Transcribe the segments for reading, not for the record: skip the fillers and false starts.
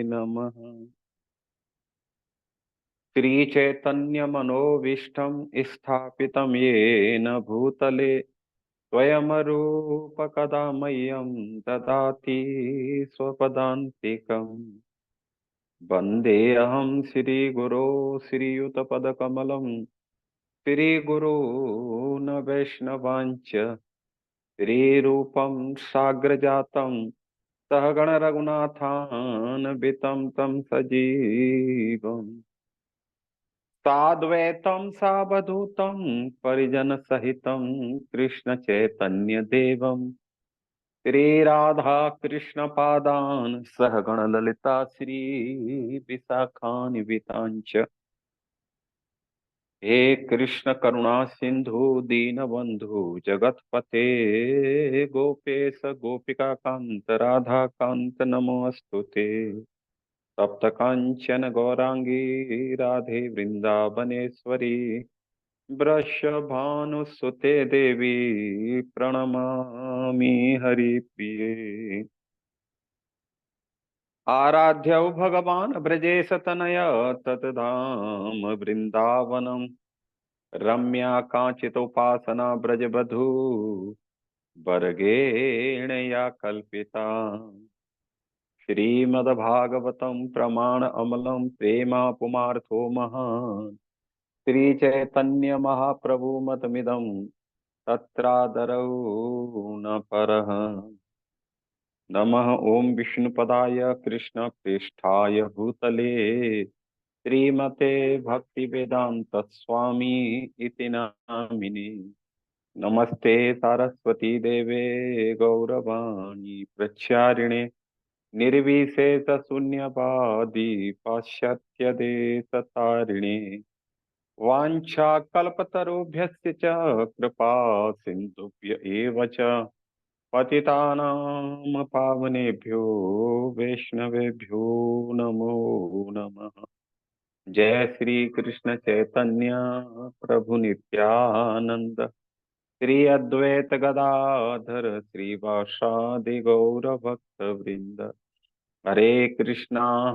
नमः। श्रीचैतन्यमनोभीष्टं स्थापितं येन भूतले स्वयं रूपकदा मह्यं ददाति स्वपदान्तिकम्। वन्देऽहं श्रीगुरो श्रीयुतपदकमलं श्रीगुरून् वैष्णवाञ्च श्रीरूपं साग्रजातं सहगण रघुनाथान्वितं तं सजीवम् साद्वैतं सावधूतं परिजनसहितं कृष्ण चैतन्य देवं श्रीराधा कृष्ण पादान् सहगण ललिता श्री विशाखान्वितांच। हे कृष्ण करुणा सिंधु दीनबंधु जगतपते गोपेश गोपिका कांत राधा कांत नमोस्तुते। तप्त कांचन गौरांगी राधे वृंदावनेश्वरी वृषभानुसुते देवी प्रणमामि हरिप्रिये। आराध्यौ भगवान् ब्रजेश तनय ततधाम वृंदावनम् रम्या कांचितोपासना ब्रजबधू वर्गेण या कल्पिता। श्रीमद्भागवतं प्रमाण अमलं प्रेमापुमार्थो महान् श्रीचैतन्य महाप्रभु मतमिदं तत्रादरौ न परः। नमः ओं विष्णुपदाय कृष्णप्रेष्ठाय भूतले श्रीमते भक्तिवेदांत स्वामी इति नामिने। नमस्ते सारस्वती देवे गौरवाणी प्रचारिणे निर्विशेष शून्यवादी पाश्चात्य देशतारिणे। वाञ्छाकल्पतरुभ्यश्च कृपा सिन्धुभ्य एव च पतितानां पावनेभ्यो वैष्णवेभ्यो नमो नमः। जय श्री कृष्ण चैतन्य प्रभु नित्यानंद श्री अद्वैत गदाधर श्रीवासादि गौर भक्त वृंद। हरे कृष्णा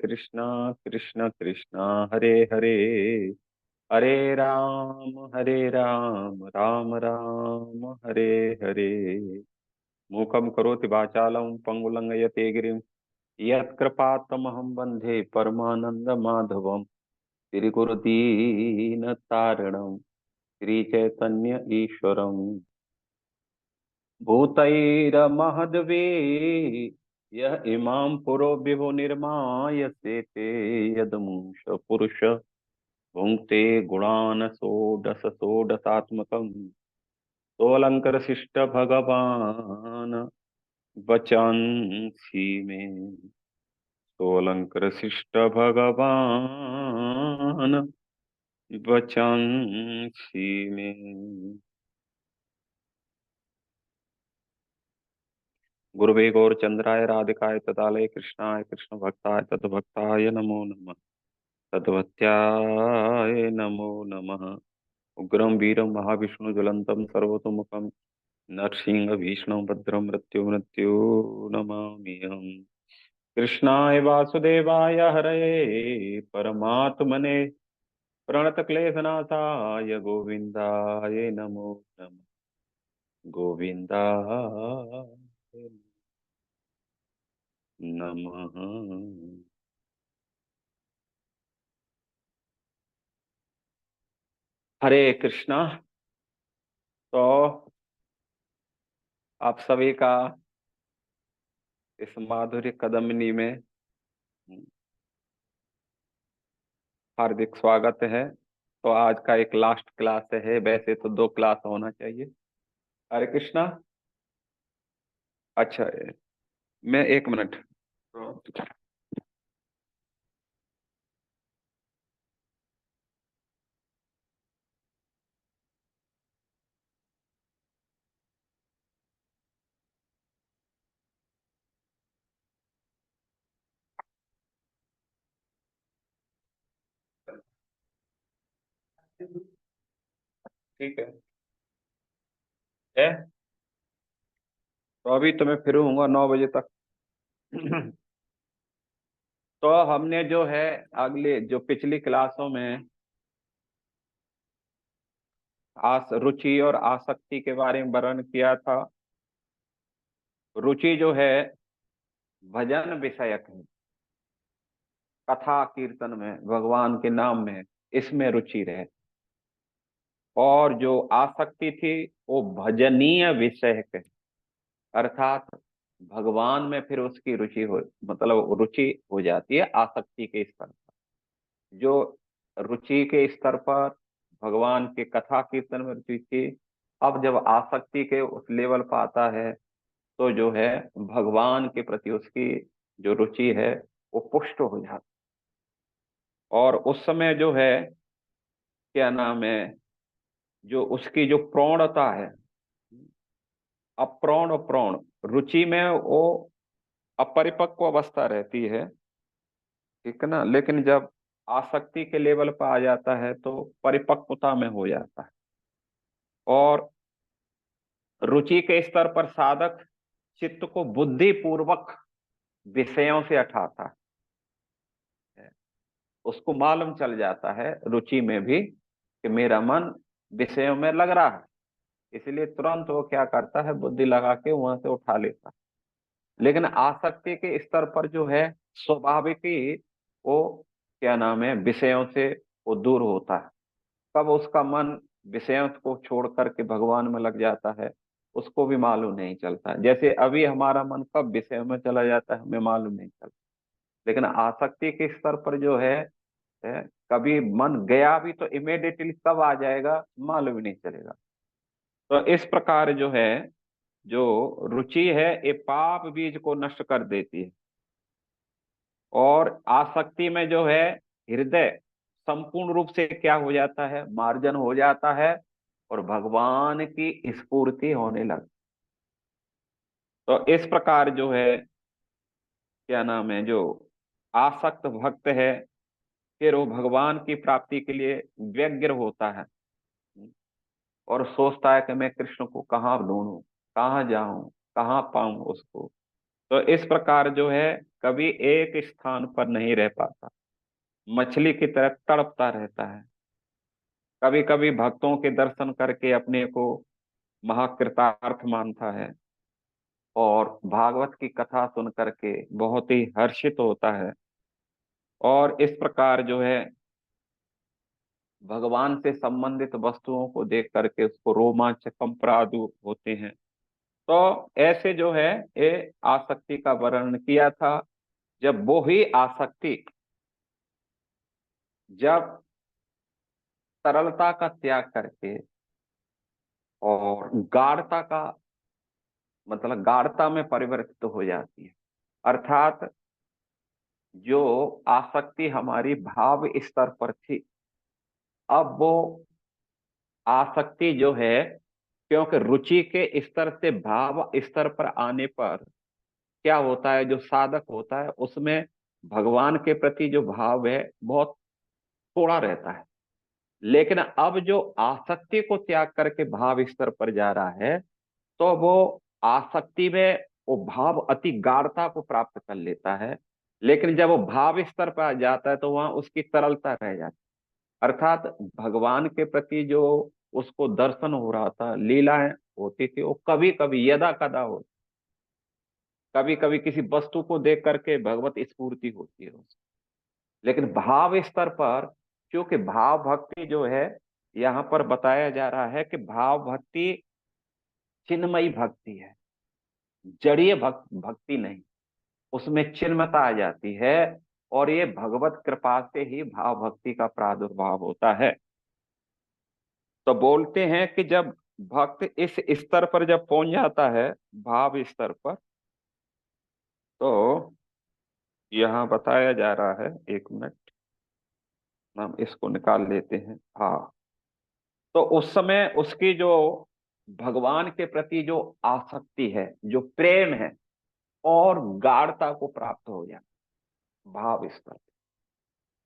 कृष्ण कृष्णा हरे हरे हरे राम राम हरे हरे। मूकं करोति वाचालं पंगुलंघयते गिरिं यत्कृपातमहं वन्दे परमानन्दमाधवं श्रीगुरुदीनतारिणं श्रीचैतन्य ईश्वरम्। भूतैरमहद्वे यः इमां पुरो विभो निर्माय सेते यदमुष पुरुष भुङ्क्ते गुणान् षोडश षोडशात्मकम् सोऽलङ्कार शिष्ट भगवान् वचंसि मे। सोऽलङ्कार शिष्ट भगवान् वचंसि मे। गुरुवे गौरचंद्राय राधिकाय तदालय कृष्णाय कृष्ण भक्ताय तद्भक्ताय नमो नमः। तद्भक्त्याय नमो नमः। उग्रं वीरं महाविष्णु ज्वलंतं सर्वतोमुखं नरसिंह भीषणं भद्रं मृत्यु नमाम्यहम्। कृष्णाय वासुदेवाय हरये परमात्मने प्रणतक्लेशनाथाय गोविन्दाय नमो नमः। गोविन्दाय नमः। हरे कृष्णा। तो आप सभी का इस माधुर्य कदमिनी में हार्दिक स्वागत है। तो आज का एक लास्ट क्लास है, वैसे तो दो क्लास होना चाहिए। हरे कृष्णा। अच्छा, मैं एक मिनट। ठीक है, तो अभी तो मैं फिर हूँगा 9 बजे तक। तो हमने जो है अगले जो पिछली क्लासों में रुचि और आसक्ति के बारे में वर्णन किया था। रुचि जो है भजन विषयक है, कथा कीर्तन में, भगवान के नाम में, इसमें रुचि रहे। और जो आसक्ति थी वो भजनीय विषय है, अर्थात भगवान में फिर उसकी रुचि हो, मतलब रुचि हो जाती है आसक्ति के स्तर पर। जो रुचि के स्तर पर भगवान के कथा कीर्तन में रुचि थी, अब जब आसक्ति के उस लेवल पर आता है तो जो है भगवान के प्रति उसकी जो रुचि है वो पुष्ट हो जाती। और उस समय जो है क्या नाम है, जो उसकी जो प्रौढ़ता है, अप्रौढ़ और प्रौढ़ रुचि में वो अपरिपक्व अवस्था रहती है, ठीक है ना। लेकिन जब आसक्ति के लेवल पर आ जाता है तो परिपक्वता में हो जाता है। और रुचि के स्तर पर साधक चित्त को बुद्धि पूर्वक विषयों से हटाता है। उसको मालूम चल जाता है रुचि में भी कि मेरा मन विषयों में लग रहा है, इसलिए तुरंत वो क्या करता है, बुद्धि लगा के वहां से उठा लेता है। लेकिन आसक्ति के स्तर पर जो है स्वाभाविक ही वो क्या नाम है विषयों से वो दूर होता है। कब उसका मन विषयों को छोड़ करके भगवान में लग जाता है उसको भी मालूम नहीं चलता। जैसे अभी हमारा मन कब विषयों में चला जाता है हमें मालूम नहीं चलता। लेकिन आसक्ति के स्तर पर जो है, कभी मन गया भी तो इमेडिएटली कब आ जाएगा मालूम ही नहीं चलेगा। तो इस प्रकार जो है, जो रुचि है ये पाप बीज को नष्ट कर देती है। और आसक्ति में जो है हृदय संपूर्ण रूप से क्या हो जाता है, मार्जन हो जाता है और भगवान की स्फूर्ति होने लगती। तो इस प्रकार जो है क्या नाम है, जो आसक्त भक्त है फिर वो भगवान की प्राप्ति के लिए व्यग्र होता है और सोचता है कि मैं कृष्ण को कहाँ ढूंढूं, कहाँ जाऊं, कहाँ पाऊं उसको। तो इस प्रकार जो है कभी एक स्थान पर नहीं रह पाता, मछली की तरह तड़पता रहता है। कभी कभी भक्तों के दर्शन करके अपने को महाकृतार्थ मानता है और भागवत की कथा सुन करके बहुत ही हर्षित होता है। और इस प्रकार जो है भगवान से संबंधित वस्तुओं को देख करके उसको रोमांच कंपरादु होते हैं। तो ऐसे जो है ये आसक्ति का वर्णन किया था। जब वो ही आसक्ति जब सरलता का त्याग करके और गाढ़ता का मतलब गाढ़ता में परिवर्तित हो जाती है, अर्थात जो आसक्ति हमारी भाव स्तर पर थी अब वो आसक्ति जो है, क्योंकि रुचि के स्तर से भाव स्तर पर आने पर क्या होता है, जो साधक होता है उसमें भगवान के प्रति जो भाव है बहुत थोड़ा रहता है। लेकिन अब जो आसक्ति को त्याग करके भाव स्तर पर जा रहा है तो वो आसक्ति में वो भाव अति गाढ़ता को प्राप्त कर लेता है। लेकिन जब वो भाव स्तर पर जाता है तो वहां उसकी तरलता रह जाती है। अर्थात भगवान के प्रति जो उसको दर्शन हो रहा था, लीलाएं होती थी, वो कभी कभी यदा कदा हो, कभी कभी किसी वस्तु को देख करके भगवत स्फूर्ति होती है उसको। लेकिन भाव स्तर पर, क्योंकि भाव भक्ति जो है यहाँ पर बताया जा रहा है कि भाव भक्ति चिन्मयी भक्ति है, जड़ीय भक्ति नहीं, उसमें चिन्मयता आ जाती है। और ये भगवत कृपा से ही भाव भक्ति का प्रादुर्भाव होता है। तो बोलते हैं कि जब भक्त इस स्तर पर जब पहुंच जाता है भाव स्तर पर, तो यहाँ बताया जा रहा है, एक मिनट हम इसको निकाल लेते हैं। हाँ, तो उस समय उसकी जो भगवान के प्रति जो आसक्ति है, जो प्रेम है, और गाढ़ता को प्राप्त हो जाए भाव स्तर।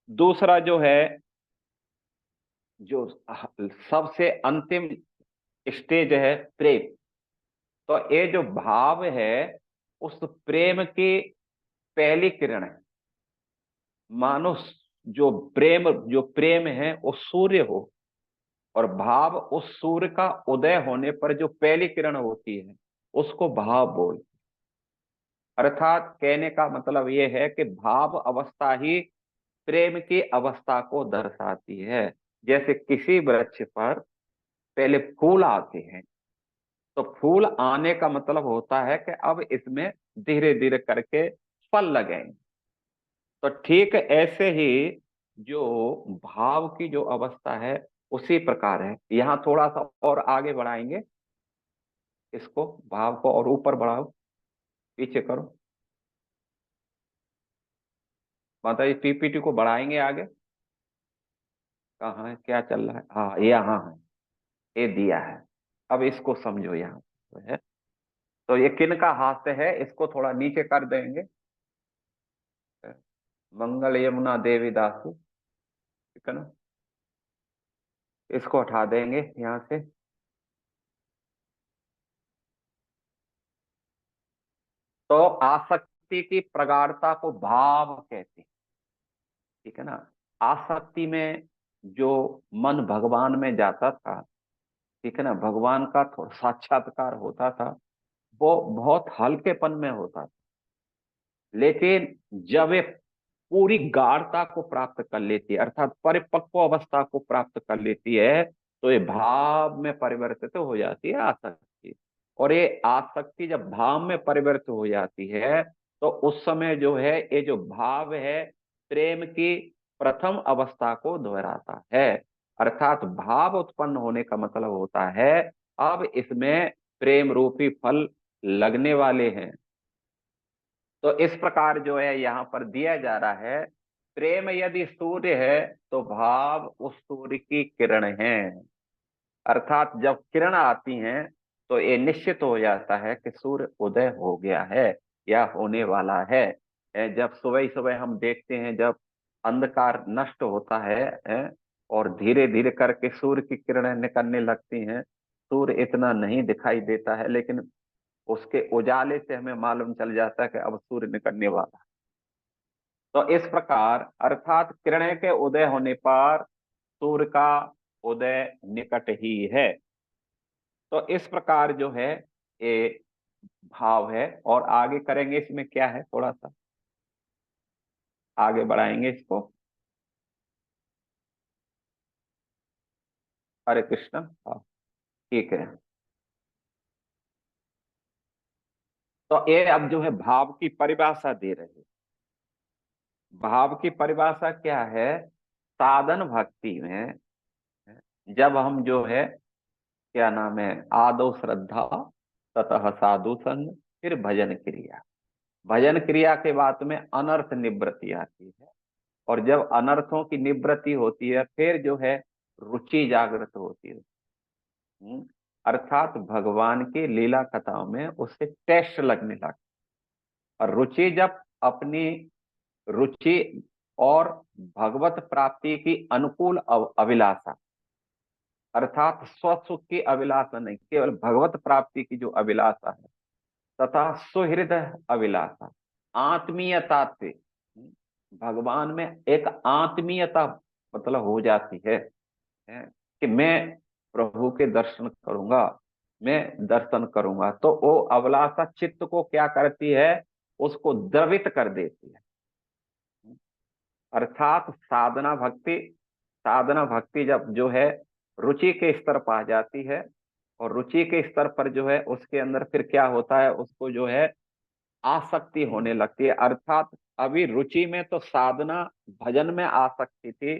दूसरा जो है, जो सबसे अंतिम स्टेज है प्रेम। तो ये जो भाव है उस प्रेम की पहली किरण है। मानो जो प्रेम है वो सूर्य हो, और भाव उस सूर्य का उदय होने पर जो पहली किरण होती है उसको भाव बोल। अर्थात कहने का मतलब ये है कि भाव अवस्था ही प्रेम की अवस्था को दर्शाती है। जैसे किसी वृक्ष पर पहले फूल आते हैं, तो फूल आने का मतलब होता है कि अब इसमें धीरे धीरे करके फल लगेंगे। तो ठीक ऐसे ही जो भाव की जो अवस्था है उसी प्रकार है। यहाँ थोड़ा सा और आगे बढ़ाएंगे इसको, भाव को और ऊपर बढ़ाओ, पीछे करो माता जी, पीपीटी को बढ़ाएंगे आगे। कहाँ है, क्या चल रहा है? हाँ ये यहाँ है, ये दिया है। अब इसको समझो, यहाँ तो है। तो ये किन का हास्य है, इसको थोड़ा नीचे कर देंगे। मंगल यमुना देवी दासु, ठीक है ना, इसको हटा देंगे यहाँ से। तो आसक्ति की प्रगाढ़ता को भाव कहते हैं, ठीक है ना। आसक्ति में जो मन भगवान में जाता था, ठीक है ना, भगवान का साक्षात्कार होता था, वो बहुत हल्केपन में होता था। लेकिन जब वे पूरी गाढ़ता को प्राप्त कर लेती है, अर्थात परिपक्व अवस्था को प्राप्त कर लेती है, तो ये भाव में परिवर्तित हो जाती है आसक्ति। और ये आसक्ति जब भाव में परिवर्तित हो जाती है, तो उस समय जो है ये जो भाव है प्रेम की प्रथम अवस्था को दोहराता है। अर्थात भाव उत्पन्न होने का मतलब होता है अब इसमें प्रेम रूपी फल लगने वाले हैं। तो इस प्रकार जो है यहाँ पर दिया जा रहा है, प्रेम यदि सूर्य है तो भाव उस सूर्य की किरण है। अर्थात जब किरण आती हैं तो ये निश्चित हो जाता है कि सूर्य उदय हो गया है या होने वाला है। जब सुबह सुबह हम देखते हैं, जब अंधकार नष्ट होता है, और धीरे धीरे करके सूर्य की किरणें निकलने लगती हैं, सूर्य इतना नहीं दिखाई देता है, लेकिन उसके उजाले से हमें मालूम चल जाता है कि अब सूर्य निकलने वाला है। तो इस प्रकार अर्थात किरणें के उदय होने पर सूर्य का उदय निकट ही है। तो इस प्रकार जो है ये भाव है। और आगे करेंगे, इसमें क्या है, थोड़ा सा आगे बढ़ाएंगे इसको। हरे कृष्ण। हाँ ठीक है। तो ये अब जो है भाव की परिभाषा दे रहे हैं। भाव की परिभाषा क्या है? साधन भक्ति में जब हम जो है, क्या नाम है, आदो श्रद्धा, ततः साधु संग, फिर भजन क्रिया। भजन क्रिया के बाद में अनर्थ निवृत्ति आती है, और जब अनर्थों की निवृत्ति होती है फिर जो है रुचि जागृत होती है। अर्थात भगवान की लीला कथाओं में उससे टेस्ट लगने लगता। और रुचि जब अपनी रुचि और भगवत प्राप्ति की अनुकूल अभिलाषा, अर्थात स्वसुख की अभिलाषा नहीं, केवल भगवत प्राप्ति की जो अभिलाषा है, तथा सुहृदय अभिलाषा, आत्मीयता से भगवान में एक आत्मीयता मतलब हो जाती है कि मैं प्रभु के दर्शन करूंगा, मैं दर्शन करूंगा, तो वो अभिलाषा चित्त को क्या करती है, उसको द्रवित कर देती है। अर्थात साधना भक्ति जब जो है रुचि के स्तर पर आ जाती है, और रुचि के स्तर पर जो है उसके अंदर फिर क्या होता है, उसको जो है आसक्ति होने लगती है। अर्थात अभी रुचि में तो साधना भजन में आसक्ति थी,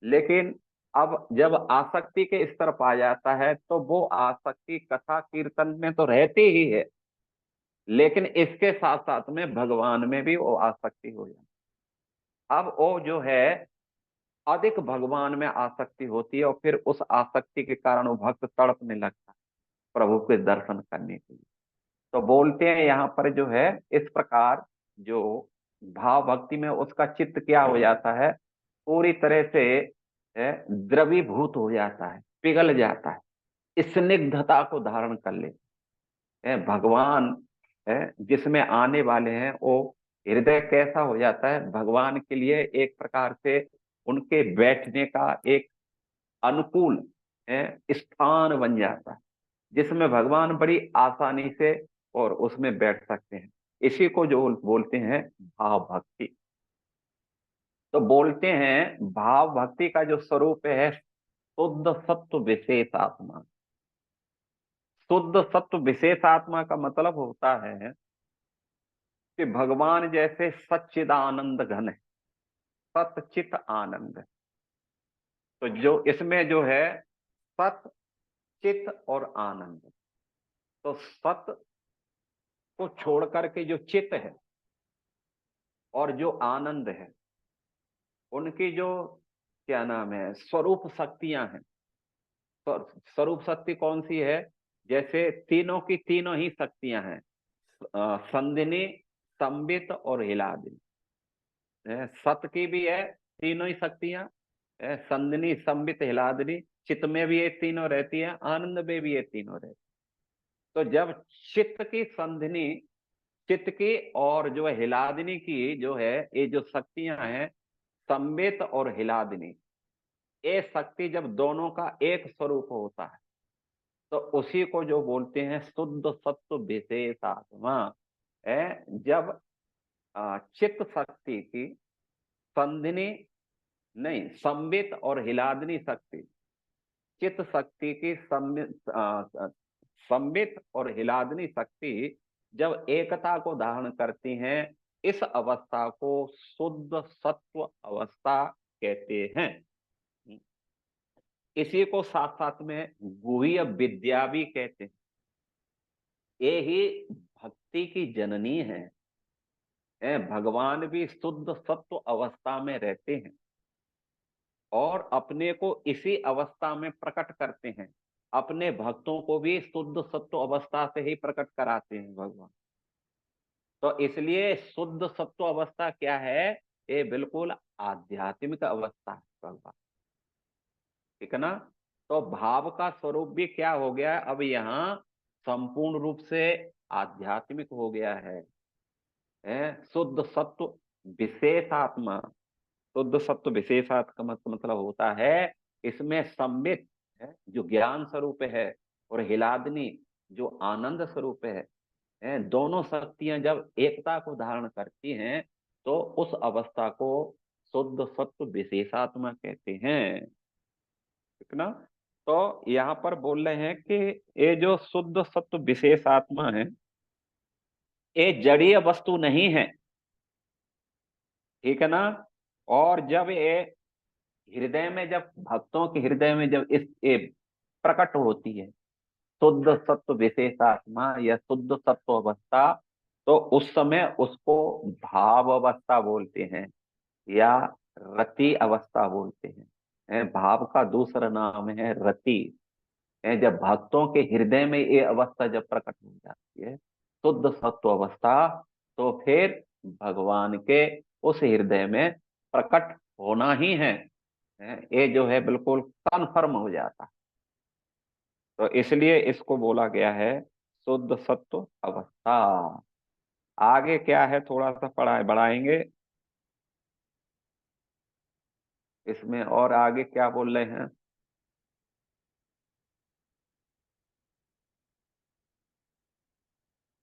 लेकिन अब जब आसक्ति के स्तर पर आ जाता है तो वो आसक्ति कथा कीर्तन में तो रहती ही है, लेकिन इसके साथ साथ में भगवान में भी वो आसक्ति हो जाती है। अब वो जो है अधिक भगवान में आसक्ति होती है, और फिर उस आसक्ति के कारण वो भक्त तड़पने लगता है प्रभु के दर्शन करने के लिए। तो बोलते हैं यहाँ पर जो है इस प्रकार जो भाव भक्ति में उसका चित्त क्या हो जाता है, पूरी तरह से द्रवीभूत हो जाता है, पिघल जाता है, स्निग्धता को धारण कर ले। भगवान जिसमें आने वाले हैं वो हृदय कैसा हो जाता है, भगवान के लिए एक प्रकार से उनके बैठने का एक अनुकूल स्थान बन जाता है, जिसमें भगवान बड़ी आसानी से और उसमें बैठ सकते हैं। इसी को जो बोलते हैं भाव भक्ति। तो बोलते हैं भाव भक्ति का जो स्वरूप है शुद्ध सत्व विशेष आत्मा। शुद्ध सत्व विशेष आत्मा का मतलब होता है कि भगवान जैसे सच्चिदानंद घन है, सच्चित आनंद है। तो जो इसमें जो है सत, चित और आनंद, तो सत को छोड़ करके जो चित है और जो आनंद है, उनकी जो क्या नाम है स्वरूप शक्तियां हैं। स्वरूप शक्ति कौन सी है, जैसे तीनों की तीनों ही शक्तियां हैं, संदिनी, संबित और हिलादिनी। सत की भी है तीनों ही शक्तियां, संदिनी, संबित, हिलादिनी। चित्त में भी ये तीनों रहती है, आनंद में भी ये तीनों रहती है। तो जब चित्त की संधिनी, चित्त की और जो है हिलादिनी की जो है, ये जो शक्तियां हैं संबित और हिलादिनी, ये शक्ति जब दोनों का एक स्वरूप होता है तो उसी को जो बोलते हैं शुद्ध सत्व विशेष आत्मा है। जब चित्त शक्ति की संधिनी, नहीं, संबित और हिलादिनी शक्ति, चित्त शक्ति की संबित और हिलादनी शक्ति जब एकता को धारण करती हैं, इस अवस्था को शुद्ध सत्व अवस्था कहते हैं। इसी को साथ साथ में गुह्य विद्या भी कहते हैं। ये ही भक्ति की जननी है। भगवान भी शुद्ध सत्व अवस्था में रहते हैं और अपने को इसी अवस्था में प्रकट करते हैं। अपने भक्तों को भी शुद्ध सत्व अवस्था से ही प्रकट कराते हैं भगवान। तो इसलिए शुद्ध सत्व अवस्था क्या है, ये बिल्कुल आध्यात्मिक अवस्था है भगवान, ठीक है ना। तो भाव का स्वरूप भी क्या हो गया है, अब यहाँ संपूर्ण रूप से आध्यात्मिक हो गया है। शुद्ध सत्व विशेष आत्मा, शुद्ध सत्व विशेष आत्मा का मतलब होता है इसमें संबित है जो ज्ञान स्वरूप है और हिलादनी जो आनंद स्वरूप है, दोनों शक्तियां जब एकता को धारण करती हैं तो उस अवस्था को शुद्ध सत्व विशेषात्मा कहते हैं, ठीक ना। तो यहाँ पर बोल रहे हैं कि ये जो शुद्ध सत्व विशेष आत्मा है, ये जड़ीय वस्तु नहीं है, ठीक है ना। और जब ये हृदय में, जब भक्तों के हृदय में जब इस ये प्रकट होती है शुद्ध सत्व विशेष आत्मा या शुद्ध सत्व अवस्था, तो उस समय उसको भाव अवस्था बोलते हैं या रति अवस्था बोलते हैं। भाव का दूसरा नाम है रति। जब भक्तों के हृदय में ये अवस्था जब प्रकट हो जाती है शुद्ध सत्व अवस्था, तो फिर भगवान के उस हृदय में प्रकट होना ही है। ये जो है बिल्कुल कन्फर्म हो जाता है। तो इसलिए इसको बोला गया है शुद्ध सत्व अवस्था। आगे क्या है थोड़ा सा पढ़ाए बढ़ाएंगे इसमें, और आगे क्या बोल रहे हैं।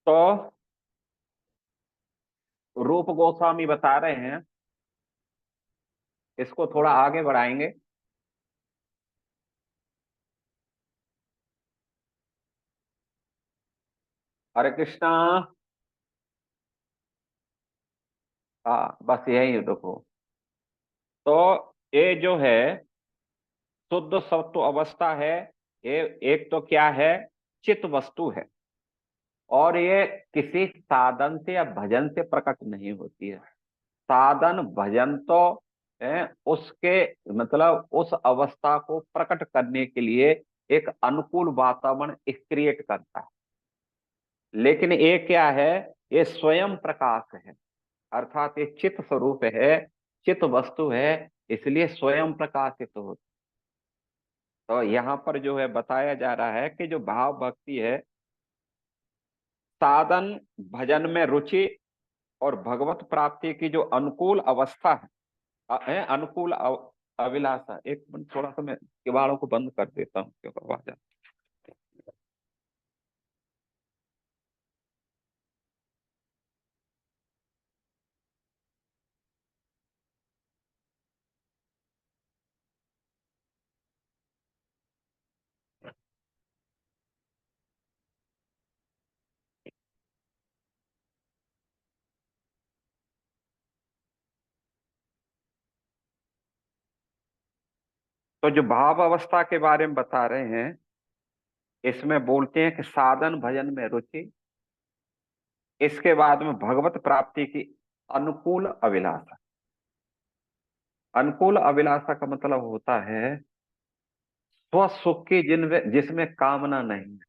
तो रूप गोस्वामी बता रहे हैं, इसको थोड़ा आगे बढ़ाएंगे। हरे कृष्णा। हाँ बस यही देखो। तो ये जो है शुद्ध सत्व अवस्था है, ये एक तो क्या है, चित वस्तु है और ये किसी साधन से या भजन से प्रकट नहीं होती है। साधन भजन तो उसके मतलब उस अवस्था को प्रकट करने के लिए एक अनुकूल वातावरण क्रिएट करता है, लेकिन ये क्या है, ये स्वयं प्रकाश है, अर्थात ये चित स्वरूप है, चित वस्तु है, इसलिए स्वयं प्रकाशित होता। तो यहाँ पर जो है बताया जा रहा है कि जो भाव भक्ति है, साधन भजन में रुचि और भगवत प्राप्ति की जो अनुकूल अवस्था है, अनुकूल अभिलाषा। एक मिनट, थोड़ा सा मैं किवाड़ों को बंद कर देता हूँ क्योंकि आवाज तो जो भाव अवस्था के बारे में बता रहे हैं, इसमें बोलते हैं कि साधन भजन में रुचि, इसके बाद में भगवत प्राप्ति की अनुकूल अभिलाषा। अनुकूल अभिलाषा का मतलब होता है स्व सुख की जिनमें जिसमें कामना नहीं है,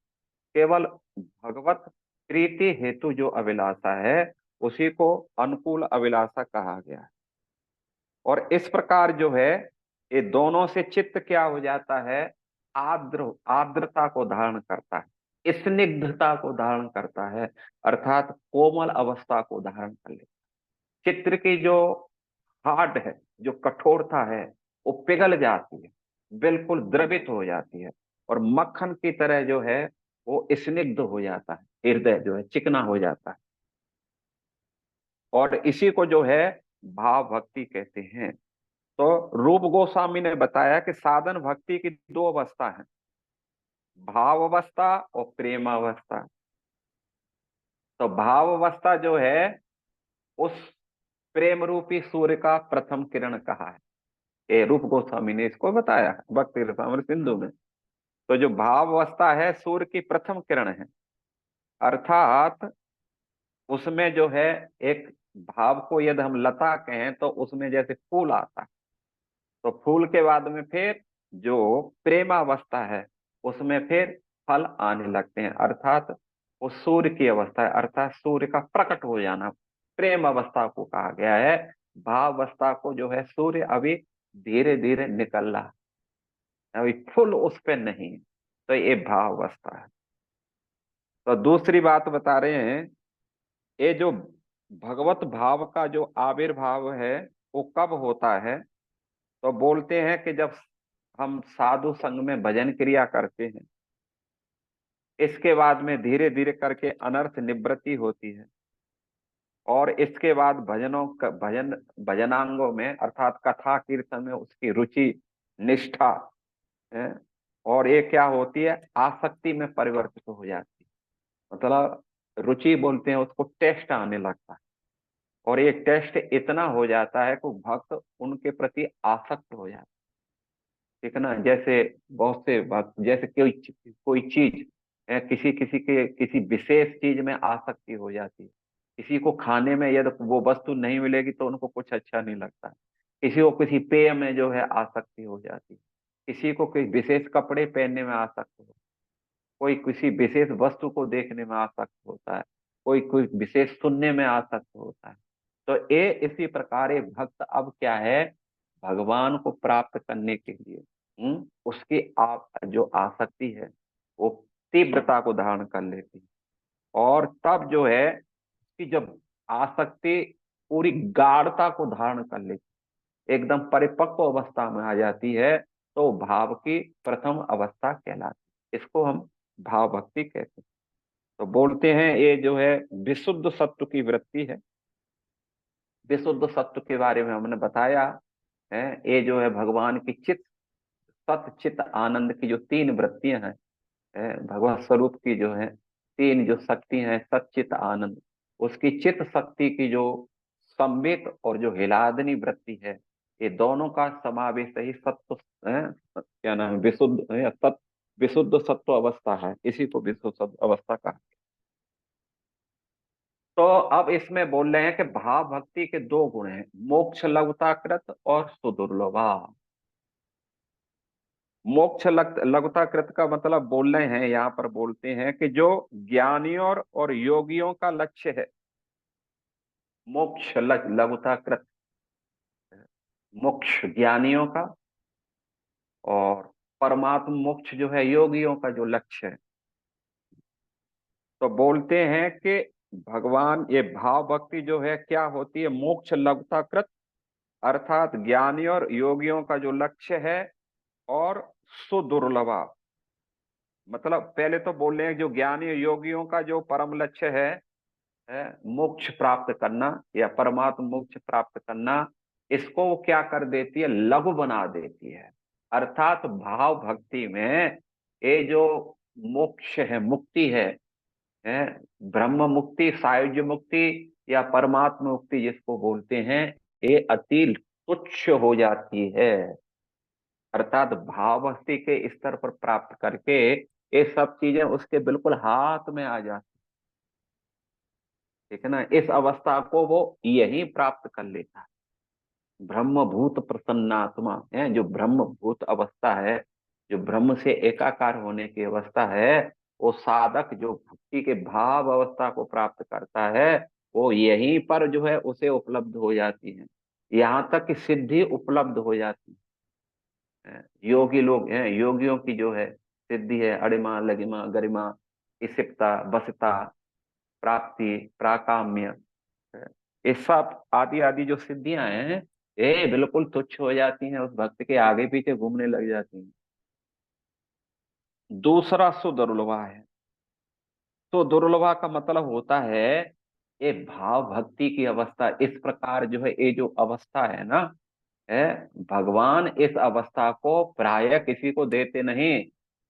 केवल भगवत प्रीति हेतु जो अभिलाषा है, उसी को अनुकूल अभिलाषा कहा गया है। और इस प्रकार जो है, ये दोनों से चित्त क्या हो जाता है, आर्द्रता को धारण करता है, स्निग्धता को धारण करता है, अर्थात कोमल अवस्था को धारण कर लेता है। चित्र की जो हार्ड है, जो कठोरता है, वो पिघल जाती है, बिल्कुल द्रवित हो जाती है, और मक्खन की तरह जो है वो स्निग्ध हो जाता है, हृदय जो है चिकना हो जाता है। और इसी को जो है भाव भक्ति कहते हैं। तो रूप गोस्वामी ने बताया कि साधन भक्ति की दो अवस्था है, भाव अवस्था और प्रेम अवस्था। तो भाव अवस्था जो है, उस प्रेम रूपी सूर्य का प्रथम किरण कहा है। ये रूप गोस्वामी ने इसको बताया है भक्ति रसामृत सिंधु में। तो जो भाव अवस्था है, सूर्य की प्रथम किरण है, अर्थात उसमें जो है एक भाव को यदि हम लता कहें तो उसमें जैसे फूल आता है, तो फूल के बाद में फिर जो प्रेमावस्था है, उसमें फिर फल आने लगते हैं, अर्थात वो सूर्य की अवस्था है, अर्थात सूर्य का प्रकट हो जाना प्रेम अवस्था को कहा गया है। भाव अवस्था को जो है सूर्य अभी धीरे धीरे निकल रहा है, अभी फुल उस पे नहीं है, तो ये भाव अवस्था है। तो दूसरी बात बता रहे हैं, ये जो भगवत भाव का जो आविर्भाव है, वो कब होता है। तो बोलते हैं कि जब हम साधु संग में भजन क्रिया करते हैं, इसके बाद में धीरे धीरे करके अनर्थ निवृत्ति होती है, और इसके बाद भजन भजनांगों में अर्थात कथा कीर्तन में उसकी रुचि, निष्ठा है, और ये क्या होती है, आसक्ति में परिवर्तित हो जाती है। मतलब रुचि बोलते हैं उसको, टेस्ट आने लगता है, और ये टेस्ट इतना हो जाता है कि भक्त उनके प्रति आसक्त हो जाता है। ठीक है ना, जैसे बहुत से भक्त, जैसे कोई चीज किसी किसी के किसी विशेष चीज में आसक्ति हो जाती है। किसी को खाने में यदि वो वस्तु नहीं मिलेगी तो उनको कुछ अच्छा नहीं लगता है। किसी को किसी पेय में जो है आसक्ति हो जाती है। किसी को कोई विशेष कपड़े पहनने में आसक्त हो, कोई किसी विशेष वस्तु को देखने में आसक्त होता है, कोई कोई विशेष सुनने में आसक्त होता है। तो ये इसी प्रकार एक भक्त अब क्या है, भगवान को प्राप्त करने के लिए उसकी आप जो आसक्ति है, वो तीव्रता को धारण कर लेती है। और तब जो है कि जब आसक्ति पूरी गाढ़ता को धारण कर लेती, एकदम परिपक्व अवस्था में आ जाती है, तो भाव की प्रथम अवस्था कहलाती है। इसको हम भाव भक्ति कहते हैं। तो बोलते हैं ये जो है विशुद्ध सत्व की वृत्ति है। विशुद्ध सत्व के बारे में हमने बताया है, ये जो है भगवान की चित्त, सत चित्त आनंद की जो तीन वृत्तियां हैं, भगवत स्वरूप की जो है तीन जो शक्ति हैं, सच्चित आनंद, उसकी चित्त शक्ति की जो संवेक और जो हिलादनी वृत्ति है, ये दोनों का समावेश ही सत्व क्या नाम है, विशुद्ध सत्व अवस्था है। इसी को विशुद्ध सत्व अवस्था कहा। तो अब इसमें बोल रहे हैं कि भाव भक्ति के दो गुण हैं, मोक्ष लघुताकृत और सुदुर्लभा। मोक्ष लघुताकृत का मतलब बोल रहे हैं, यहाँ पर बोलते हैं कि जो ज्ञानियों और योगियों का लक्ष्य है, मोक्ष लघुताकृत, मोक्ष ज्ञानियों का, और परमात्म मोक्ष जो है योगियों का जो लक्ष्य है। तो बोलते हैं कि भगवान, ये भाव भक्ति जो है क्या होती है, मोक्ष लब्धकृत, अर्थात ज्ञानी और योगियों का जो लक्ष्य है, और सुदुर्लभा, मतलब पहले तो बोल रहे हैं जो ज्ञानी योगियों का जो परम लक्ष्य है मोक्ष प्राप्त करना या परमात्म मोक्ष प्राप्त करना, इसको वो क्या कर देती है, लघु बना देती है। अर्थात भाव भक्ति में ये जो मोक्ष है, मुक्ति है ब्रह्म मुक्ति, सायुज्य मुक्ति या परमात्म मुक्ति जिसको बोलते हैं, ये अति तुच्छ हो जाती है। अर्थात भाव भक्ति के स्तर पर प्राप्त करके ये सब चीजें उसके बिल्कुल हाथ में आ जाती, ठीक है ना। इस अवस्था को वो यही प्राप्त कर लेता है। ब्रह्मभूत प्रसन्नात्मा है, जो ब्रह्मभूत अवस्था है, जो ब्रह्म से एकाकार होने की अवस्था है, वो साधक जो भक्ति के भाव अवस्था को प्राप्त करता है, वो यहीं पर जो है उसे उपलब्ध हो जाती है। यहाँ तक कि सिद्धि उपलब्ध हो जाती है। योगी लोग हैं, योगियों की जो है सिद्धि है, अणिमा लगिमा गरिमा इसिप्ता बसता प्राप्ति प्राकाम्य, ये सब आदि आदि जो सिद्धियां हैं, ये बिल्कुल तुच्छ हो जाती हैं, उस भक्त के आगे पीछे घूमने लग जाती हैं। दूसरा सुदुर्लभा है। तो दुर्लभा का मतलब होता है ये भाव भक्ति की अवस्था, इस प्रकार जो है ये जो अवस्था है ना, है, भगवान इस अवस्था को प्राय किसी को देते नहीं,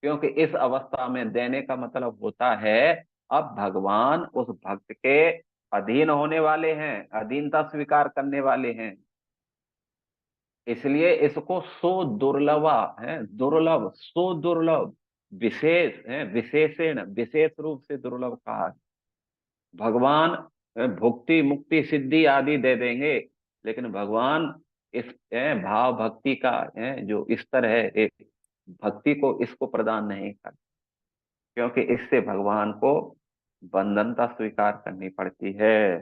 क्योंकि इस अवस्था में देने का मतलब होता है अब भगवान उस भक्त के अधीन होने वाले हैं, अधीनता स्वीकार करने वाले हैं। इसलिए इसको सो दुर्लभा है, दुर्लभ, सो दुर्लभ, विशेष है, विशेषण विशेष रूप से दुर्लभ कहा है। भगवान भुक्ति मुक्ति सिद्धि आदि दे देंगे, लेकिन भगवान इस भाव भक्ति का जो स्तर है, एक भक्ति को इसको प्रदान नहीं कर, क्योंकि इससे भगवान को बंधनता स्वीकार करनी पड़ती है।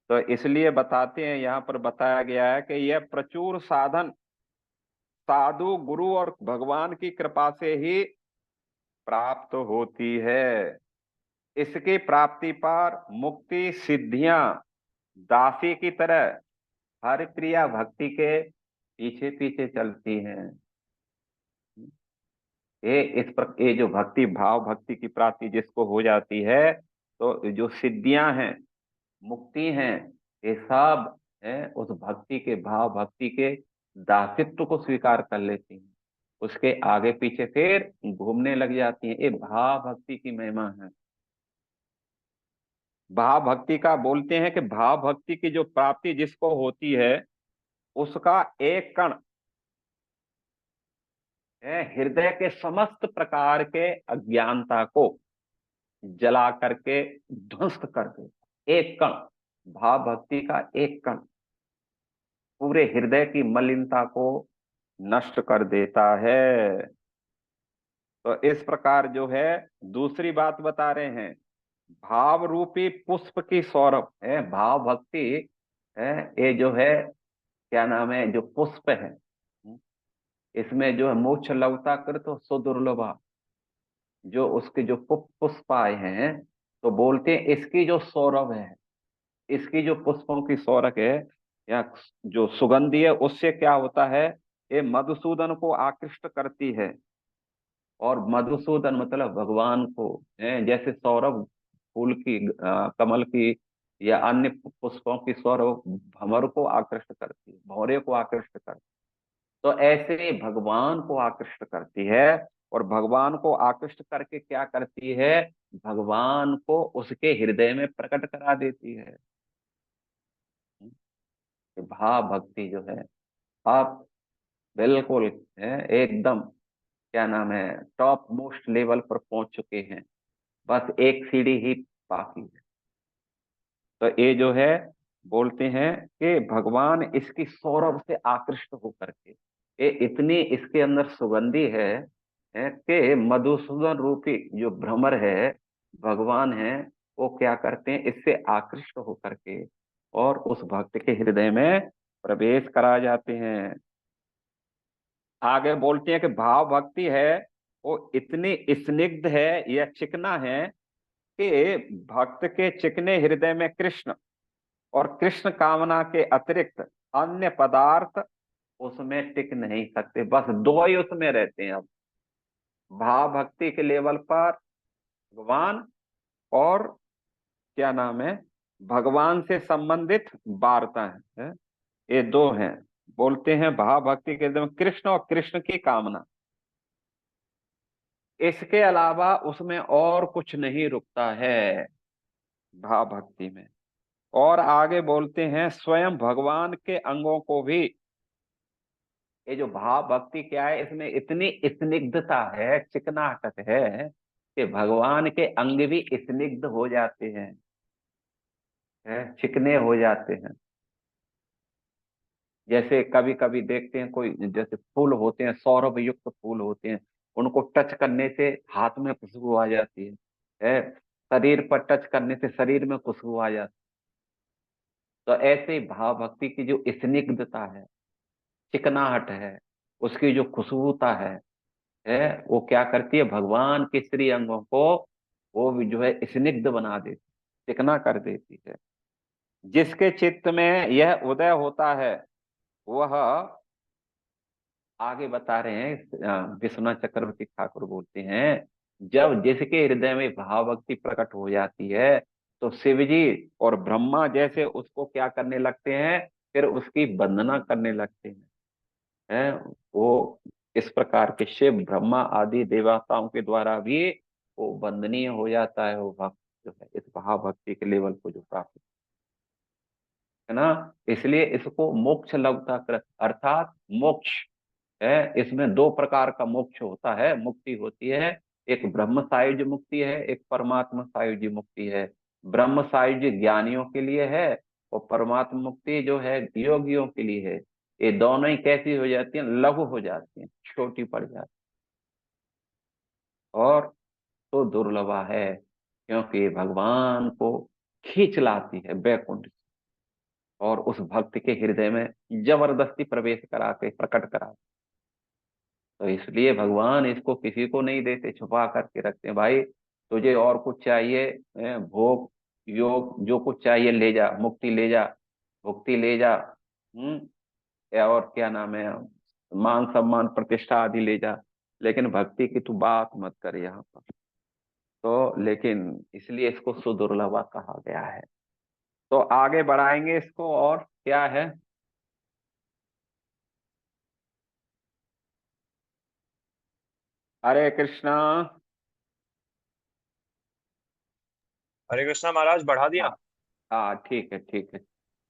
तो इसलिए बताते हैं, यहाँ पर बताया गया है कि यह प्रचुर साधन साधु गुरु और भगवान की कृपा से ही प्राप्त होती है। इसकी प्राप्ति पर मुक्ति सिद्धियां दासी की तरह हर क्रिया भक्ति के पीछे पीछे चलती हैं। ये जो भक्ति भाव भक्ति की प्राप्ति जिसको हो जाती है, तो जो सिद्धियां हैं, मुक्ति हैं, ये सब है उस भक्ति के भाव भक्ति के दासित्व को स्वीकार कर लेती हैं, उसके आगे पीछे फिर घूमने लग जाती हैं। ये भाव भक्ति की महिमा है। भाव भक्ति का बोलते हैं कि भाव भक्ति की जो प्राप्ति जिसको होती है, उसका एक कण हृदय के समस्त प्रकार के अज्ञानता को जला करके ध्वस्त कर देता। एक कण, भाव भक्ति का एक कण पूरे हृदय की मलिनता को नष्ट कर देता है। तो इस प्रकार जो है दूसरी बात बता रहे हैं, भाव रूपी पुष्प की सौरभ है, भाव भक्ति है, ये जो है क्या नाम है, जो पुष्प है, इसमें जो है मोक्ष लवता कर तो सुदुर्लभा, जो उसके जो पुष्प आए हैं, तो बोलते हैं इसकी जो सौरभ है, इसकी जो पुष्पों की सौरभ है या जो सुगंधी है, उससे क्या होता है, ये मधुसूदन को आकृष्ट करती है। और मधुसूदन मतलब भगवान को जैसे सौरभ फूल की कमल की या अन्य पुष्पों की सौरभ भंवर को आकृष्ट करती है, भौरे को आकृष्ट करती है, तो ऐसे भगवान को आकृष्ट करती है। और भगवान को आकृष्ट करके क्या करती है, भगवान को उसके हृदय में प्रकट करा देती है। भाव भक्ति जो है, आप बिल्कुल एकदम क्या नाम है, टॉप मोस्ट लेवल पर पहुंच चुके हैं, बस एक सीढ़ी ही बाकी है। तो ये जो है बोलते हैं कि भगवान इसकी सौरभ से आकृष्ट होकर के, ये इतनी इसके अंदर सुगंधी है कि मधुसूदन रूपी जो भ्रमर है, भगवान है, वो क्या करते हैं, इससे आकृष्ट होकर के और उस भक्त के हृदय में प्रवेश करा जाते हैं। आगे बोलते हैं कि भाव भक्ति है वो इतनी स्निग्ध है या चिकना है कि भक्त के चिकने हृदय में कृष्ण और कृष्ण कामना के अतिरिक्त अन्य पदार्थ उसमें टिक नहीं सकते, बस दो ही उसमें रहते हैं अब। भाव भक्ति के लेवल पर भगवान, और क्या नाम है, भगवान से संबंधित वार्ता है, ये दो हैं। बोलते हैं भाव भक्ति के एकदम कृष्ण और कृष्ण की कामना, इसके अलावा उसमें और कुछ नहीं रुकता है भाव भक्ति में। और आगे बोलते हैं स्वयं भगवान के अंगों को भी, ये जो भाव भक्ति क्या है, इसमें इतनी स्निग्धता है, चिकनाहट है कि भगवान के अंग भी स्निग्ध हो जाते हैं, चिकने हो जाते हैं। जैसे कभी कभी देखते हैं कोई, जैसे फूल होते हैं, सौरभ युक्त फूल होते हैं, उनको टच करने से हाथ में खुशबू आ जाती है, शरीर पर टच करने से शरीर में खुशबू आ जाती है। तो ऐसे ही भाव भक्ति की जो स्निग्धता है, चिकनाहट है, उसकी जो खुशबूता है वो क्या करती है, भगवान के श्री अंगों को वो भी जो है स्निग्ध बना देती, चिकना कर देती है। जिसके चित्त में यह उदय होता है वह, आगे बता रहे हैं विश्वनाथ चक्रवर्ती ठाकुर बोलते हैं, जब जिसके हृदय में भाव भक्ति प्रकट हो जाती है तो शिव जी और ब्रह्मा जैसे उसको क्या करने लगते हैं, फिर उसकी वंदना करने लगते हैं। वो इस प्रकार के शिव ब्रह्मा आदि देवताओं के द्वारा भी वो वंदनीय हो जाता है, वो भक्त जो है इस भाव भक्ति के लेवल को जो प्राप्त है ना। इसलिए इसको मोक्ष लौकिक अर्थात मोक्ष है। इसमें दो प्रकार का मोक्ष होता है, मुक्ति होती है, एक ब्रह्म सायुज मुक्ति है, एक परमात्मा सायुज मुक्ति है। ब्रह्म सायुज ज्ञानियों के लिए है और परमात्मा मुक्ति जो है योगियों के लिए है। ये दोनों ही कैसी हो जाती हैं, लघु हो जाती हैं, छोटी पड़ जाती हैं, और तो दुर्लभा है, क्योंकि भगवान को खींच लाती है बैकुंठ से, और उस भक्त के हृदय में जबरदस्ती प्रवेश करा के प्रकट करा। तो इसलिए भगवान इसको किसी को नहीं देते, छुपा करके रखते हैं, भाई तुझे और कुछ चाहिए, भोग योग जो कुछ चाहिए ले जा, मुक्ति ले जा, भुक्ति ले जा, या और क्या नाम है, मान सम्मान प्रतिष्ठा आदि ले जा, लेकिन भक्ति की तू बात मत कर यहाँ पर। तो लेकिन इसलिए इसको सुदुर्लभा कहा गया है। तो आगे बढ़ाएंगे इसको, और क्या है। हरे कृष्णा। हरे कृष्णा महाराज, बढ़ा हाँ, दिया। हाँ ठीक है ठीक है।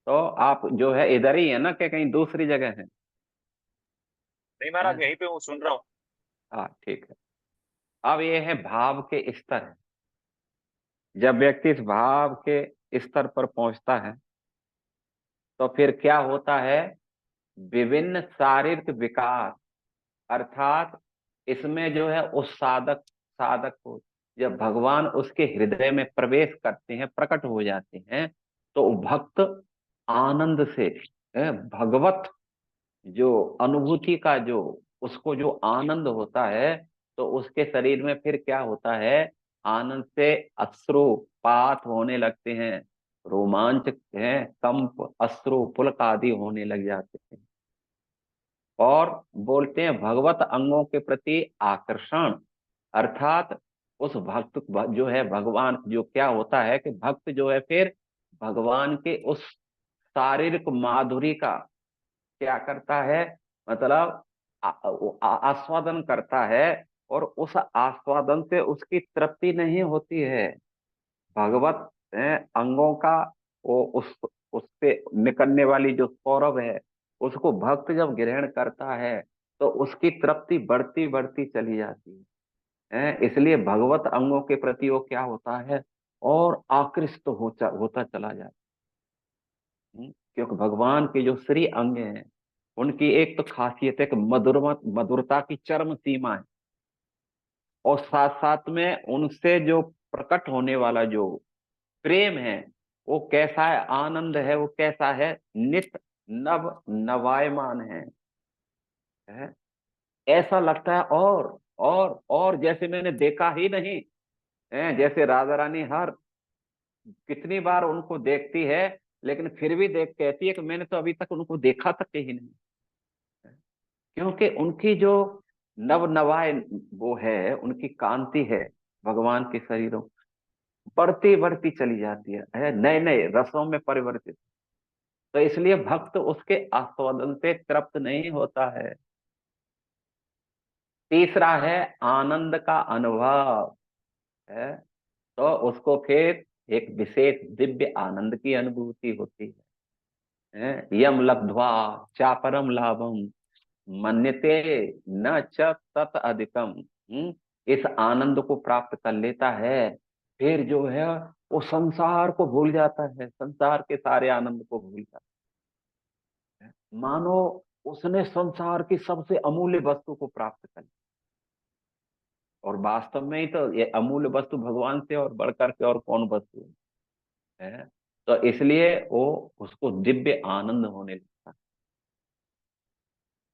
तो आप जो है इधर ही है ना, कि कहीं दूसरी जगह है? नहीं महाराज, हैं? यहीं पे हूँ, सुन रहा हूँ। हाँ ठीक है। अब ये है भाव के स्तर है। जब व्यक्ति इस भाव के स्तर पर पहुंचता है तो फिर क्या होता है, विभिन्न शारीरिक विकार, अर्थात इसमें जो है उस साधक साधक को, जब भगवान उसके हृदय में प्रवेश करते हैं, प्रकट हो जाते हैं, तो भक्त आनंद से भगवत जो अनुभूति का जो उसको जो आनंद होता है, तो उसके शरीर में फिर क्या होता है, आनंद से अश्रुपात होने लगते हैं, रोमांच है, कंप अश्रु पुलक आदि होने लग जाते हैं। और बोलते हैं भगवत अंगों के प्रति आकर्षण, अर्थात उस भक्त जो है, भगवान जो क्या होता है कि भक्त जो है फिर भगवान के उस शारीरिक माधुरी का क्या करता है, मतलब आस्वादन करता है, और उस आस्वादन से उसकी तृप्ति नहीं होती है। भगवत अंगों का वो उससे निकलने वाली जो सौरभ है, उसको भक्त जब ग्रहण करता है तो उसकी तृप्ति बढ़ती बढ़ती चली जाती इसलिए भगवत अंगों के प्रति वो क्या होता है, और आकृष्ट होता चला जाता है। क्योंकि भगवान के जो श्री अंग हैं, उनकी एक तो खासियत है कि मधुरता की चरम सीमा है, और साथ साथ में उनसे जो प्रकट होने वाला जो प्रेम है, वो कैसा है, आनंद है, वो कैसा है, नित नव नवायमान है। ऐसा लगता है, और जैसे मैंने देखा ही नहीं जैसे राधा रानी हर कितनी बार उनको देखती है, लेकिन फिर भी देख कहती है कि मैंने तो अभी तक उनको देखा तक ही नहीं। क्योंकि उनकी जो नव नवाय वो है, उनकी कांति है भगवान के शरीरों, बढ़ती बढ़ती चली जाती है नए नए रसों में परिवर्तित। तो इसलिए भक्त उसके आस्वादन से तृप्त नहीं होता है। तीसरा है आनंद का अनुभव है, तो उसको फिर एक विशेष दिव्य आनंद की अनुभूति होती यम लब्ध्वा चापरम लाभम मन्यते न च तत अधिकम। इस आनंद को प्राप्त कर लेता है, फिर जो है वो संसार को भूल जाता है, संसार के सारे आनंद को भूल जाता है, मानो उसने संसार की सबसे अमूल्य वस्तु को प्राप्त कर लिया। और वास्तव में ही तो ये अमूल्य वस्तु भगवान से और बढ़कर के और कौन वस्तु है। तो इसलिए वो उसको दिव्य आनंद होने लगता है।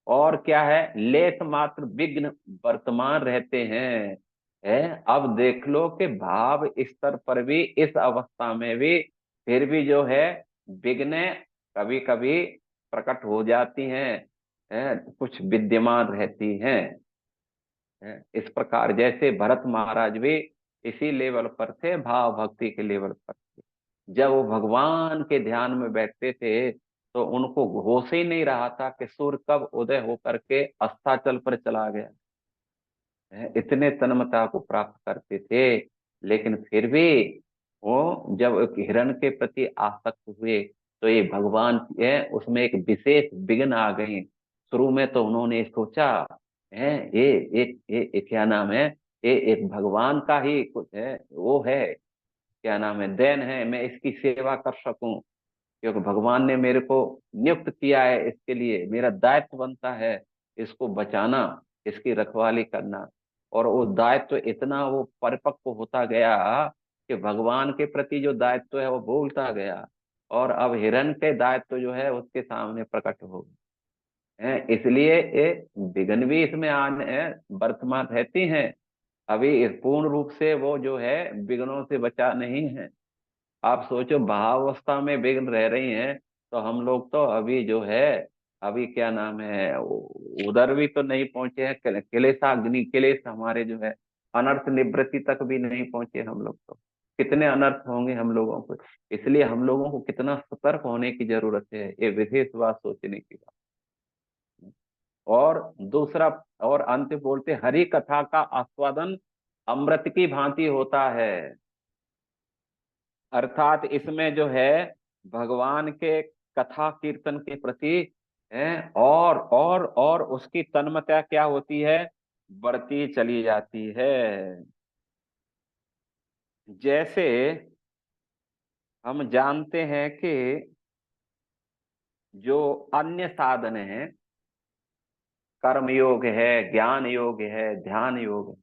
और क्या है, लेस मात्र विघ्न वर्तमान रहते हैं। है, अब देख लो कि भाव स्तर पर भी, इस अवस्था में भी फिर भी जो है विघ्न कभी कभी प्रकट हो जाती हैं, कुछ विद्यमान रहती हैं। इस प्रकार जैसे भरत महाराज भी इसी लेवल पर थे, भाव भक्ति के लेवल पर थे। जब वो भगवान के ध्यान में बैठते थे तो उनको होश ही नहीं रहा था कि सूर्य कब उदय होकर के अस्ताचल पर चला गया। इतने तन्मयता को प्राप्त करते थे। लेकिन फिर भी वो जब एक हिरण के प्रति आसक्त हुए तो ये भगवान है उसमें एक विशेष विघ्न आ गई। शुरू में तो उन्होंने सोचा है ये क्या नाम है, ये एक भगवान का ही कुछ है, वो है क्या नाम है, देन है, मैं इसकी सेवा कर सकूं, क्योंकि भगवान ने मेरे को नियुक्त किया है इसके लिए, मेरा दायित्व बनता है इसको बचाना, इसकी रखवाली करना। और वो दायित्व इतना वो परिपक्व होता गया कि भगवान के प्रति जो दायित्व है वो भूलता गया, और अब हिरण के दायित्व जो है उसके सामने प्रकट हो गए इसलिए ये विघ्न भी इसमें आने वर्तमान रहती हैं। अभी इस पूर्ण रूप से वो जो है विघ्नों से बचा नहीं है। आप सोचो भावावस्था में विघ्न रह रही हैं, तो हम लोग तो अभी जो है, अभी क्या नाम है उधर भी तो नहीं पहुंचे हैं, क्लेशाग्नि क्लेश हमारे जो है अनर्थ निवृत्ति तक भी नहीं पहुंचे हम लोग तो। कितने अनर्थ होंगे हम लोगों को। इसलिए हम लोगों को कितना सतर्क होने की जरूरत है, ये विशेष बात सोचने की बात। और दूसरा, और अंत बोलते हरि कथा का आस्वादन अमृत की भांति होता है। अर्थात इसमें जो है भगवान के कथा कीर्तन के प्रति है, और उसकी तन्मयता क्या होती है, बढ़ती चली जाती है। जैसे हम जानते हैं कि जो अन्य साधन है, कर्म योग है, ज्ञान योग है, ध्यान योग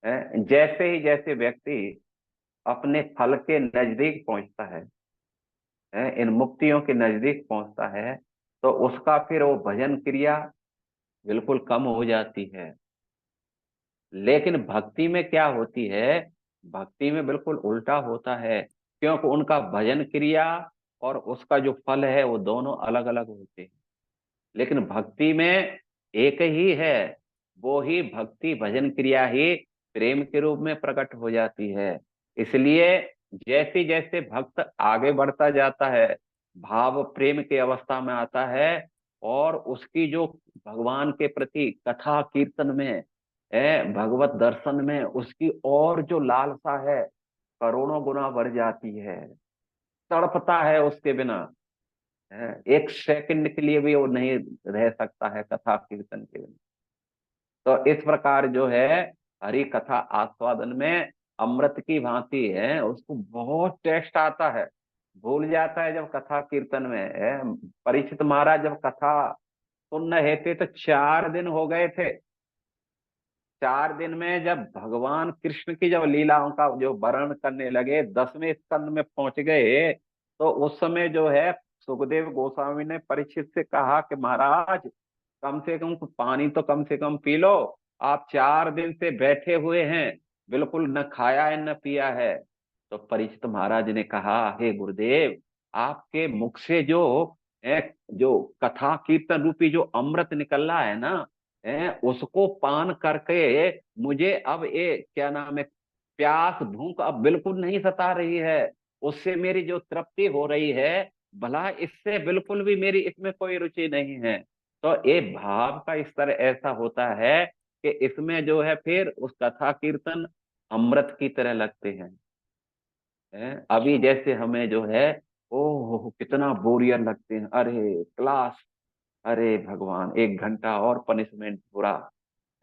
है, जैसे ही जैसे व्यक्ति अपने फल के नजदीक पहुंचता इन मुक्तियों के नजदीक पहुंचता है, तो उसका फिर वो भजन क्रिया बिल्कुल कम हो जाती है। लेकिन भक्ति में क्या होती है, भक्ति में बिल्कुल उल्टा होता है, क्योंकि उनका भजन क्रिया और उसका जो फल है वो दोनों अलग अलग होते हैं। लेकिन भक्ति में एक ही है, वो ही भक्ति भजन क्रिया ही प्रेम के रूप में प्रकट हो जाती है। इसलिए जैसे जैसे भक्त आगे बढ़ता जाता है, भाव प्रेम के अवस्था में आता है, और उसकी जो भगवान के प्रति कथा कीर्तन में भगवत दर्शन में उसकी और जो लालसा है करोड़ों गुना बढ़ जाती है। तड़पता है उसके बिना, एक सेकंड के लिए भी वो नहीं रह सकता है कथा कीर्तन के बिना। तो इस प्रकार जो है हरि कथा आस्वादन में अमृत की भांति है, उसको बहुत टेस्ट आता है, भूल जाता है जब कथा कीर्तन में परीक्षित महाराज जब कथा सुन रहे थे तो 4 दिन हो गए थे। 4 दिन में जब भगवान कृष्ण की जब लीलाओं का जो वर्णन करने लगे, 10वें स्कंद में पहुंच गए, तो उस समय जो है सुखदेव गोस्वामी ने परीक्षित से कहा कि महाराज कम से कम पानी तो कम से कम पी लो, आप 4 दिन से बैठे हुए हैं, बिल्कुल न खाया है न पिया है। तो परीक्षित महाराज ने कहा, हे गुरुदेव, आपके मुख से जो कथा कीर्तन रूपी जो अमृत निकल रहा है ना, उसको पान करके मुझे अब ये क्या नाम है, प्यास भूख अब बिल्कुल नहीं सता रही है। उससे मेरी जो तृप्ति हो रही है, भला इससे बिल्कुल भी मेरी इसमें कोई रुचि नहीं है। तो ये भाव का स्तर ऐसा होता है कि इसमें जो है फिर उस कथा कीर्तन अमृत की तरह लगते हैं। अभी जैसे हमें जो है, ओह कितना बोरियत लगते हैं, अरे क्लास, अरे भगवान 1 घंटा और पनिशमेंट, बुरा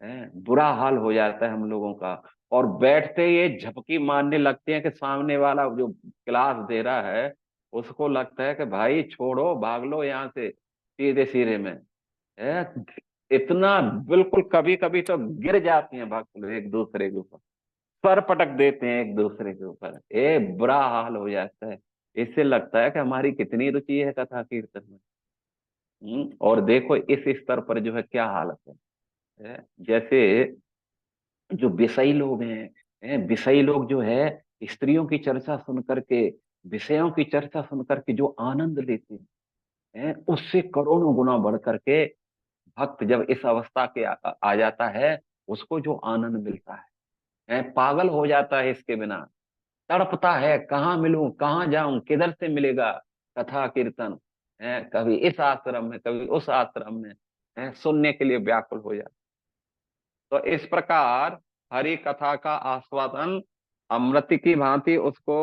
है, बुरा हाल हो जाता है हम लोगों का। और बैठते ये झपकी मारने लगते हैं कि सामने वाला जो क्लास दे रहा है उसको लगता है कि भाई छोड़ो, भाग लो यहाँ से सीधे सीधे में। है, इतना बिल्कुल, कभी कभी तो गिर जाती हैं भक्त लोग एक दूसरे के ऊपर, सर पटक देते हैं एक दूसरे के ऊपर, बुरा हाल हो जाता है। इससे लगता है कि हमारी कितनी रुचि है कथा कीर्तन में। और देखो इस स्तर पर जो है क्या हालत है, जैसे जो विषयी लोग विषयी लोग जो है, स्त्रियों की चर्चा सुन करके, विषयों की चर्चा सुन करके जो आनंद लेते उससे करोड़ों गुना बढ़ करके भक्त जब इस अवस्था के आ जाता है, उसको जो आनंद मिलता पागल हो जाता है इसके बिना, तड़पता है, कहाँ मिलूं, कहाँ जाऊं, किधर से मिलेगा कथा कीर्तन, कभी इस आश्रम में कभी उस आश्रम में, सुनने के लिए व्याकुल हो जाता। तो इस प्रकार हरि कथा का आस्वादन अमृत की भांति उसको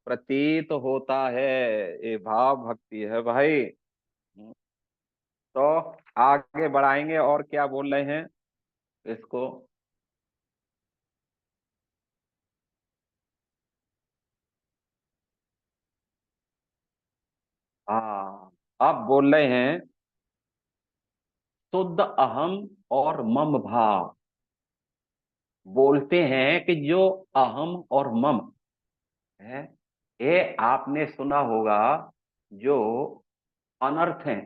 प्रतीत होता है। ये भाव भक्ति है भाई। तो आगे बढ़ाएंगे, और क्या बोल रहे हैं इसको। हाँ, अब बोल रहे हैं शुद्ध अहम और मम भाव। बोलते हैं कि जो अहम और मम है, ये आपने सुना होगा, जो अनर्थ हैं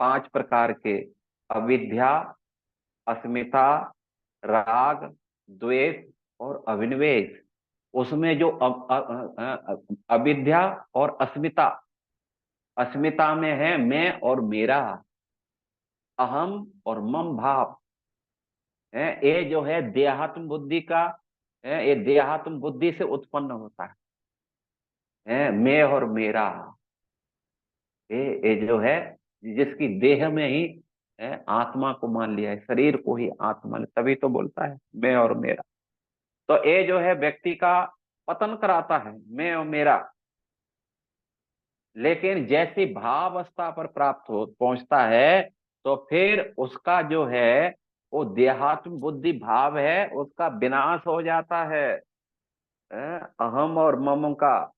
5 प्रकार के, अविद्या, अस्मिता, राग, द्वेष और अभिनिवेश। उसमें जो अविद्या और अस्मिता, अस्मिता में है मैं और मेरा, अहम और मम भाव है, ये जो है देहात्म बुद्धि का है, ये देहात्म बुद्धि से उत्पन्न होता है मैं और मेरा। ये जो है, जिसकी देह में ही आत्मा को मान लिया है, शरीर को ही आत्मा ने, तभी तो बोलता है मैं और मेरा। तो ये जो है व्यक्ति का पतन कराता है, मैं और मेरा। लेकिन जैसी भावस्था पर प्राप्त हो पहुंचता है, तो फिर उसका जो है वो देहात्म बुद्धि भाव है, उसका विनाश हो जाता है। अहम और मम का,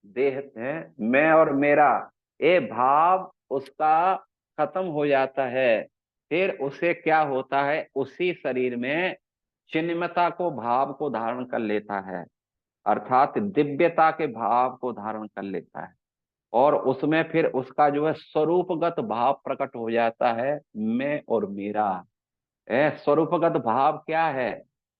देह है मैं और मेरा, ये भाव उसका खत्म हो जाता है। फिर उसे क्या होता है, उसी शरीर में चिन्मयता को भाव को धारण कर लेता है, अर्थात दिव्यता के भाव को धारण कर लेता है। और उसमें फिर उसका जो है स्वरूपगत भाव प्रकट हो जाता है, मैं और मेरा। स्वरूपगत भाव क्या है,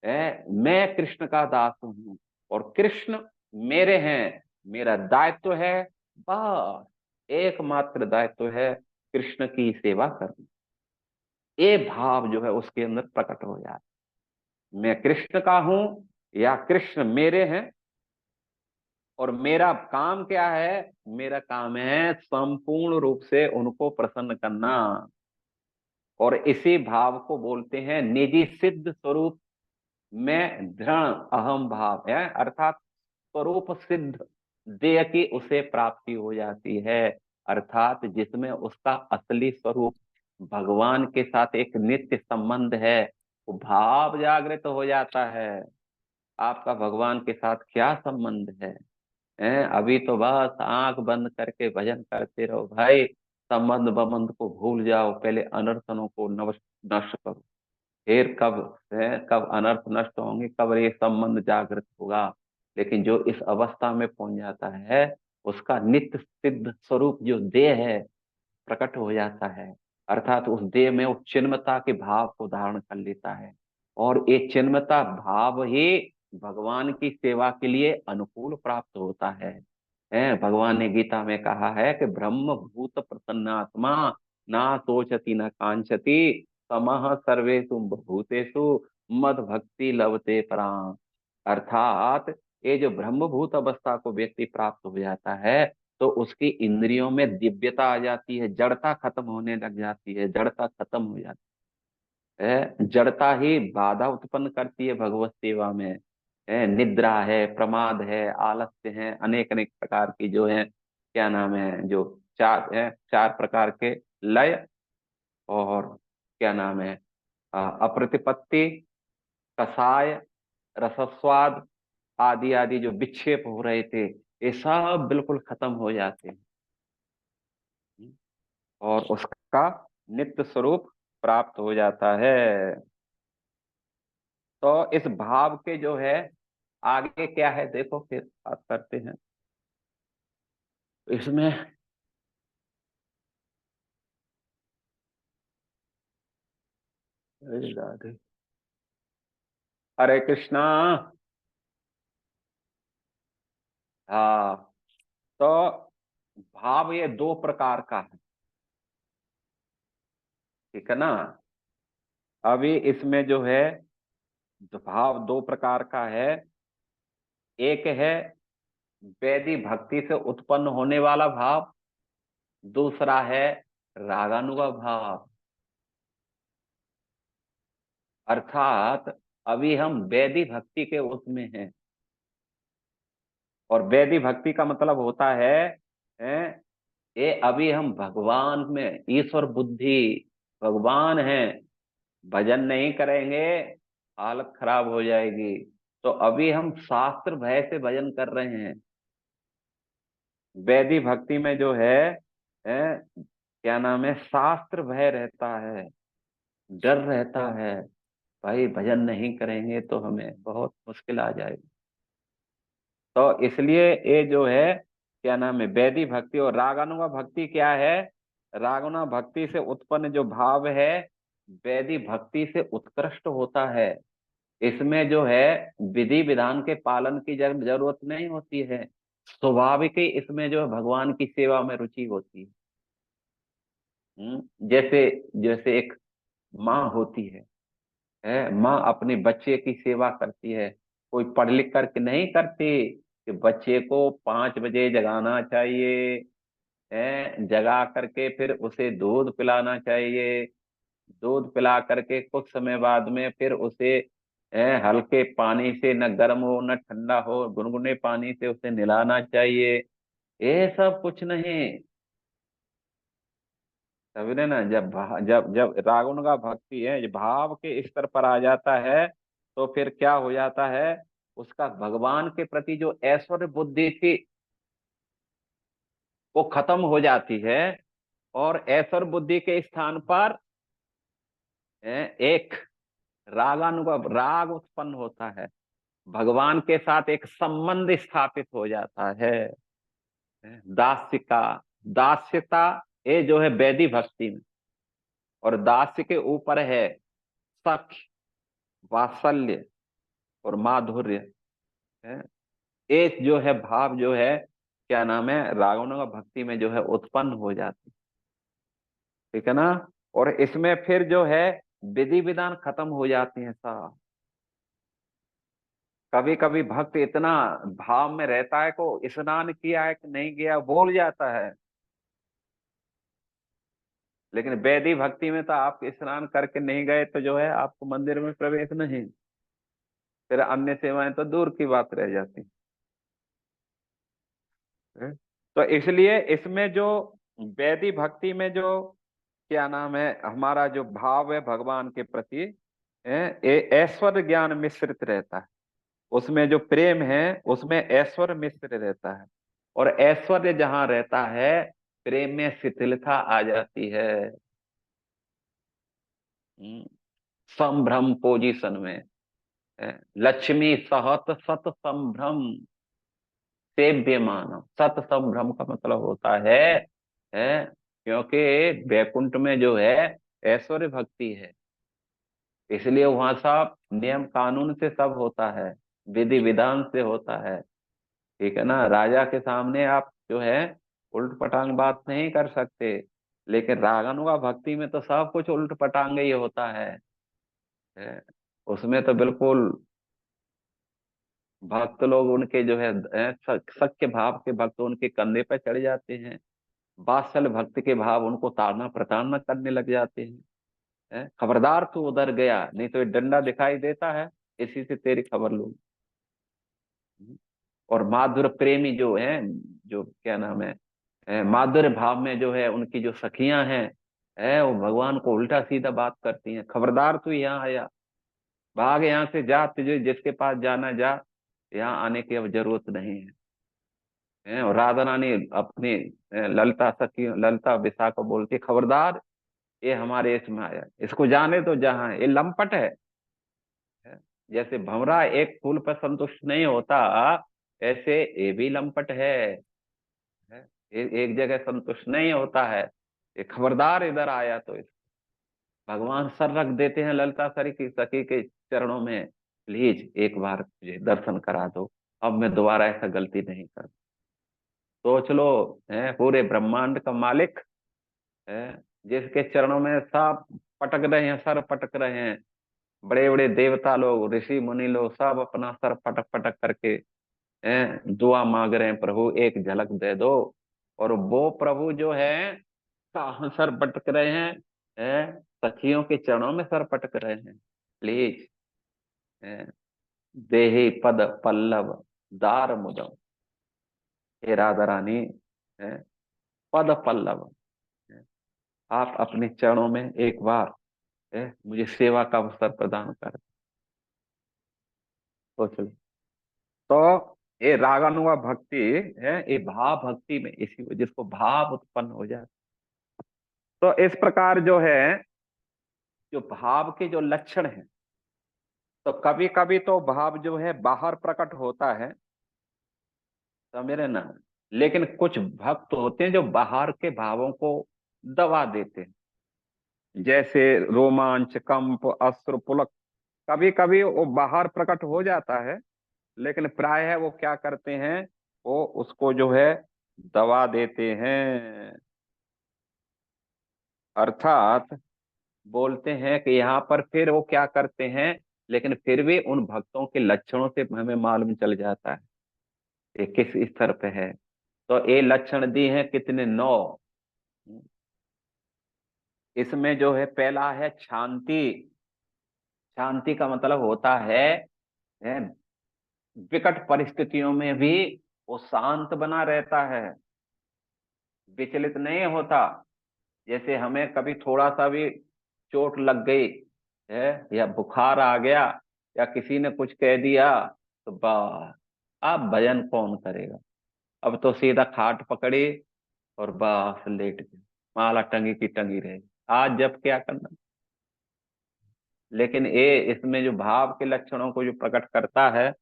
मैं कृष्ण का दास हूं और कृष्ण मेरे हैं, मेरा दायित्व है, बस एकमात्र दायित्व है कृष्ण की सेवा करना। ये भाव जो है उसके अंदर प्रकट हो जाता है, मैं कृष्ण का हूं या कृष्ण मेरे हैं। और मेरा काम क्या है, मेरा काम है संपूर्ण रूप से उनको प्रसन्न करना। और इसी भाव को बोलते हैं निजी सिद्ध स्वरूप में दृढ़ अहम भाव है, अर्थात स्वरूप सिद्ध देह की उसे प्राप्ति हो जाती है, अर्थात जिसमें उसका असली स्वरूप भगवान के साथ एक नित्य संबंध है, वो भाव जागृत हो जाता है। आपका भगवान के साथ क्या संबंध है, अभी तो बस आंख बंद करके भजन करते रहो भाई, संबंध बंबंध को भूल जाओ, पहले अनर्थनों को नष्ट करो। फिर कब अनर्थ नष्ट होंगे, कब ये संबंध जागृत होगा। लेकिन जो इस अवस्था में पहुंच जाता है, उसका नित्य सिद्ध स्वरूप जो देह है प्रकट हो जाता है, अर्थात उस देह में उस चिन्मयता के भाव को धारण कर लेता है। और ये चिन्मयता भाव ही भगवान की सेवा के लिए अनुकूल प्राप्त होता है। भगवान ने गीता में कहा है कि ब्रह्म भूत प्रसन्नात्मा ना सोचती न कांचती समः सर्वेषु भूतेषु मद भक्ति लभते परां। अर्थात ये जो ब्रह्मभूत अवस्था को व्यक्ति प्राप्त हो जाता है तो उसकी इंद्रियों में दिव्यता आ जाती है, जड़ता खत्म होने लग जाती है, जड़ता खत्म हो जाती है। जड़ता ही बाधा उत्पन्न करती है भगवत सेवा में। निद्रा है, प्रमाद है, आलस्य है, अनेक अनेक प्रकार की जो है, क्या नाम है, जो चार है, चार प्रकार के लय, और क्या नाम है, अप्रतिपत्ति, कसाय, रसस्वाद आदि आदि जो विक्षेप हो रहे थे, ये सब बिल्कुल खत्म हो जाते हैं और उसका नित्य स्वरूप प्राप्त हो जाता है। तो इस भाव के जो है आगे क्या है, देखो फिर बात करते हैं इसमें। अरे राधे, हरे कृष्णा। हाँ, तो भाव ये दो प्रकार का है, ठीक है ना। अभी इसमें जो है भाव दो प्रकार का है। एक है वैधि भक्ति से उत्पन्न होने वाला भाव, दूसरा है रागानुगा भाव। अर्थात अभी हम वैधि भक्ति के उसमें हैं, और वैधि भक्ति का मतलब होता है ये अभी हम भगवान में ईश्वर बुद्धि, भगवान है, भजन नहीं करेंगे हालत खराब हो जाएगी। तो अभी हम शास्त्र भय से भजन कर रहे हैं। वैधि भक्ति में जो है क्या नाम है, शास्त्र भय रहता है, डर रहता है, भाई भजन नहीं करेंगे तो हमें बहुत मुश्किल आ जाएगी। तो इसलिए ये जो है क्या नाम है, वैधि भक्ति। और रागानुगा भक्ति क्या है, रागानुगा भक्ति से उत्पन्न जो भाव है वैधि भक्ति से उत्कृष्ट होता है। इसमें जो है विधि विधान के पालन की जरूरत नहीं होती है, स्वाभाविक ही इसमें जो है भगवान की सेवा में रुचि होती है। जैसे जैसे एक माँ होती है, माँ अपने बच्चे की सेवा करती है, कोई पढ़ लिख करके नहीं करती कि बच्चे को 5 बजे जगाना चाहिए, जगा करके फिर उसे दूध पिलाना चाहिए, दूध पिला करके कुछ समय बाद में फिर उसे हल्के पानी से, न गर्म हो न ठंडा हो, गुनगुने पानी से उसे नहलाना चाहिए। ये सब कुछ नहीं। समझे ना, जब जब रागुण का भक्ति है, जब भाव के स्तर पर आ जाता है तो फिर क्या हो जाता है, उसका भगवान के प्रति जो ऐश्वर्य बुद्धि थी वो खत्म हो जाती है, और ऐश्वर्य बुद्धि के स्थान पर एक रागानुग राग उत्पन्न होता है, भगवान के साथ एक संबंध स्थापित हो जाता है। दास्य का, दास्यता, ये जो है वैधि भक्ति में। और दास्य के ऊपर है सख्य, वात्सल्य और माधुर्य है। ये जो है भाव जो है क्या नाम है, रागानुगा भक्ति में जो है उत्पन्न हो जाती, ठीक है ना। और इसमें फिर जो है विधि विधान खत्म हो जाते हैं सब। कभी कभी भक्त इतना भाव में रहता है को स्नान किया है कि नहीं किया भूल जाता है, लेकिन वैधि भक्ति में तो आप स्नान करके नहीं गए तो जो है आपको मंदिर में प्रवेश नहीं, फिर अन्य सेवाएं तो दूर की बात रह जाती है। तो इसलिए इसमें जो वैधि भक्ति में जो क्या नाम है हमारा जो भाव है भगवान के प्रति, ये ऐश्वर्य ज्ञान मिश्रित रहता है। उसमें जो प्रेम है उसमें ऐश्वर्य मिश्र रहता है, और ऐश्वर्य जहां रहता है प्रेम में शिथिलता आ जाती है। हम्म, संभ्रम पोजीशन में लक्ष्मी सहत सत संभ्रम सेव्य मानव। सत संभ्रम का मतलब होता है क्योंकि वैकुंठ में जो है ऐश्वर्य भक्ति है, इसलिए वहां सब नियम कानून से सब होता है, विधि विधान से होता है। ठीक है ना, राजा के सामने आप जो है उल्ट पटांग बात नहीं कर सकते। लेकिन रागानुगा भक्ति में तो सब कुछ उल्ट पटांग ही होता है। उसमें तो बिल्कुल भक्त लोग उनके जो है सख्य भाव के भक्त उनके कंधे पे चढ़ जाते हैं। वात्सल भक्त के भाव उनको ताड़ना प्रताड़ना करने लग जाते हैं। खबरदार तू उधर गया, नहीं तो ये डंडा दिखाई देता है, इसी से तेरी खबर लूंगा। और माधुर प्रेमी जो है, जो क्या नाम है, माधुर्य भाव में जो है उनकी जो सखियां हैं, वो भगवान को उल्टा सीधा बात करती हैं। खबरदार तू यहाँ आया, भाग यहाँ से, जा, तुझे जिसके पास जाना जा, यहाँ आने की अब जरूरत नहीं है। और राधा रानी अपनी ललता सखी ललता बिसा को बोलती, खबरदार ये हमारे इसमें आया, इसको जाने तो जहाँ है, ये लंपट है। जैसे भंवरा एक फूल पर संतुष्ट नहीं होता, ऐसे ये भी लंपट है। एक जगह संतुष्ट नहीं होता है। ये खबरदार इधर आया तो भगवान सर रख देते हैं ललता सरी की सखी के चरणों में, प्लीज एक बार मुझे दर्शन करा दो, अब मैं दोबारा ऐसा गलती नहीं कर। सोच लो, है पूरे ब्रह्मांड का मालिक है, जिसके चरणों में सब पटक रहे हैं, सर पटक रहे हैं। बड़े बड़े देवता लोग, ऋषि मुनि लोग सब अपना सर पटक पटक करके दुआ मांग रहे हैं, प्रभु एक झलक दे दो। और वो प्रभु जो है कहाँ सर पटक रहे सखियों के चरणों में सर पटक रहे हैं। प्लीज, देहि पद पल्लव दार मुदम, हे राधा रानी, है पद पल्लव, है, आप अपने चरणों में एक बार मुझे सेवा का अवसर प्रदान कर। सोच लो। तो ये रागानुगा भक्ति है, ये भाव भक्ति में इसी जिसको भाव उत्पन्न हो जाए। तो इस प्रकार जो है, जो भाव के जो लक्षण हैं, तो कभी कभी तो भाव जो है बाहर प्रकट होता है, समझ ना। लेकिन कुछ भक्त होते हैं जो बाहर के भावों को दबा देते हैं, जैसे रोमांच, कंप, अश्रु, पुलक। कभी कभी वो बाहर प्रकट हो जाता है, लेकिन प्रायः वो क्या करते हैं, वो उसको जो है दबा देते हैं। अर्थात बोलते हैं कि यहाँ पर फिर वो क्या करते हैं, लेकिन फिर भी उन भक्तों के लक्षणों से हमें मालूम चल जाता है ये किस स्तर पे है। तो ये लक्षण दी हैं कितने, 9। इसमें जो है पहला है शांति। शांति का मतलब होता है विकट परिस्थितियों में भी वो शांत बना रहता है, विचलित नहीं होता। जैसे हमें कभी थोड़ा सा भी चोट लग गई है, या बुखार आ गया, या किसी ने कुछ कह दिया, तो बस अब भजन कौन करेगा। अब तो सीधा खाट पकड़ी और बस लेट गए, माला टंगी की टंगी रहेगी, आज जब क्या करना। लेकिन ये इसमें जो भाव के लक्षणों को जो प्रकट करता है,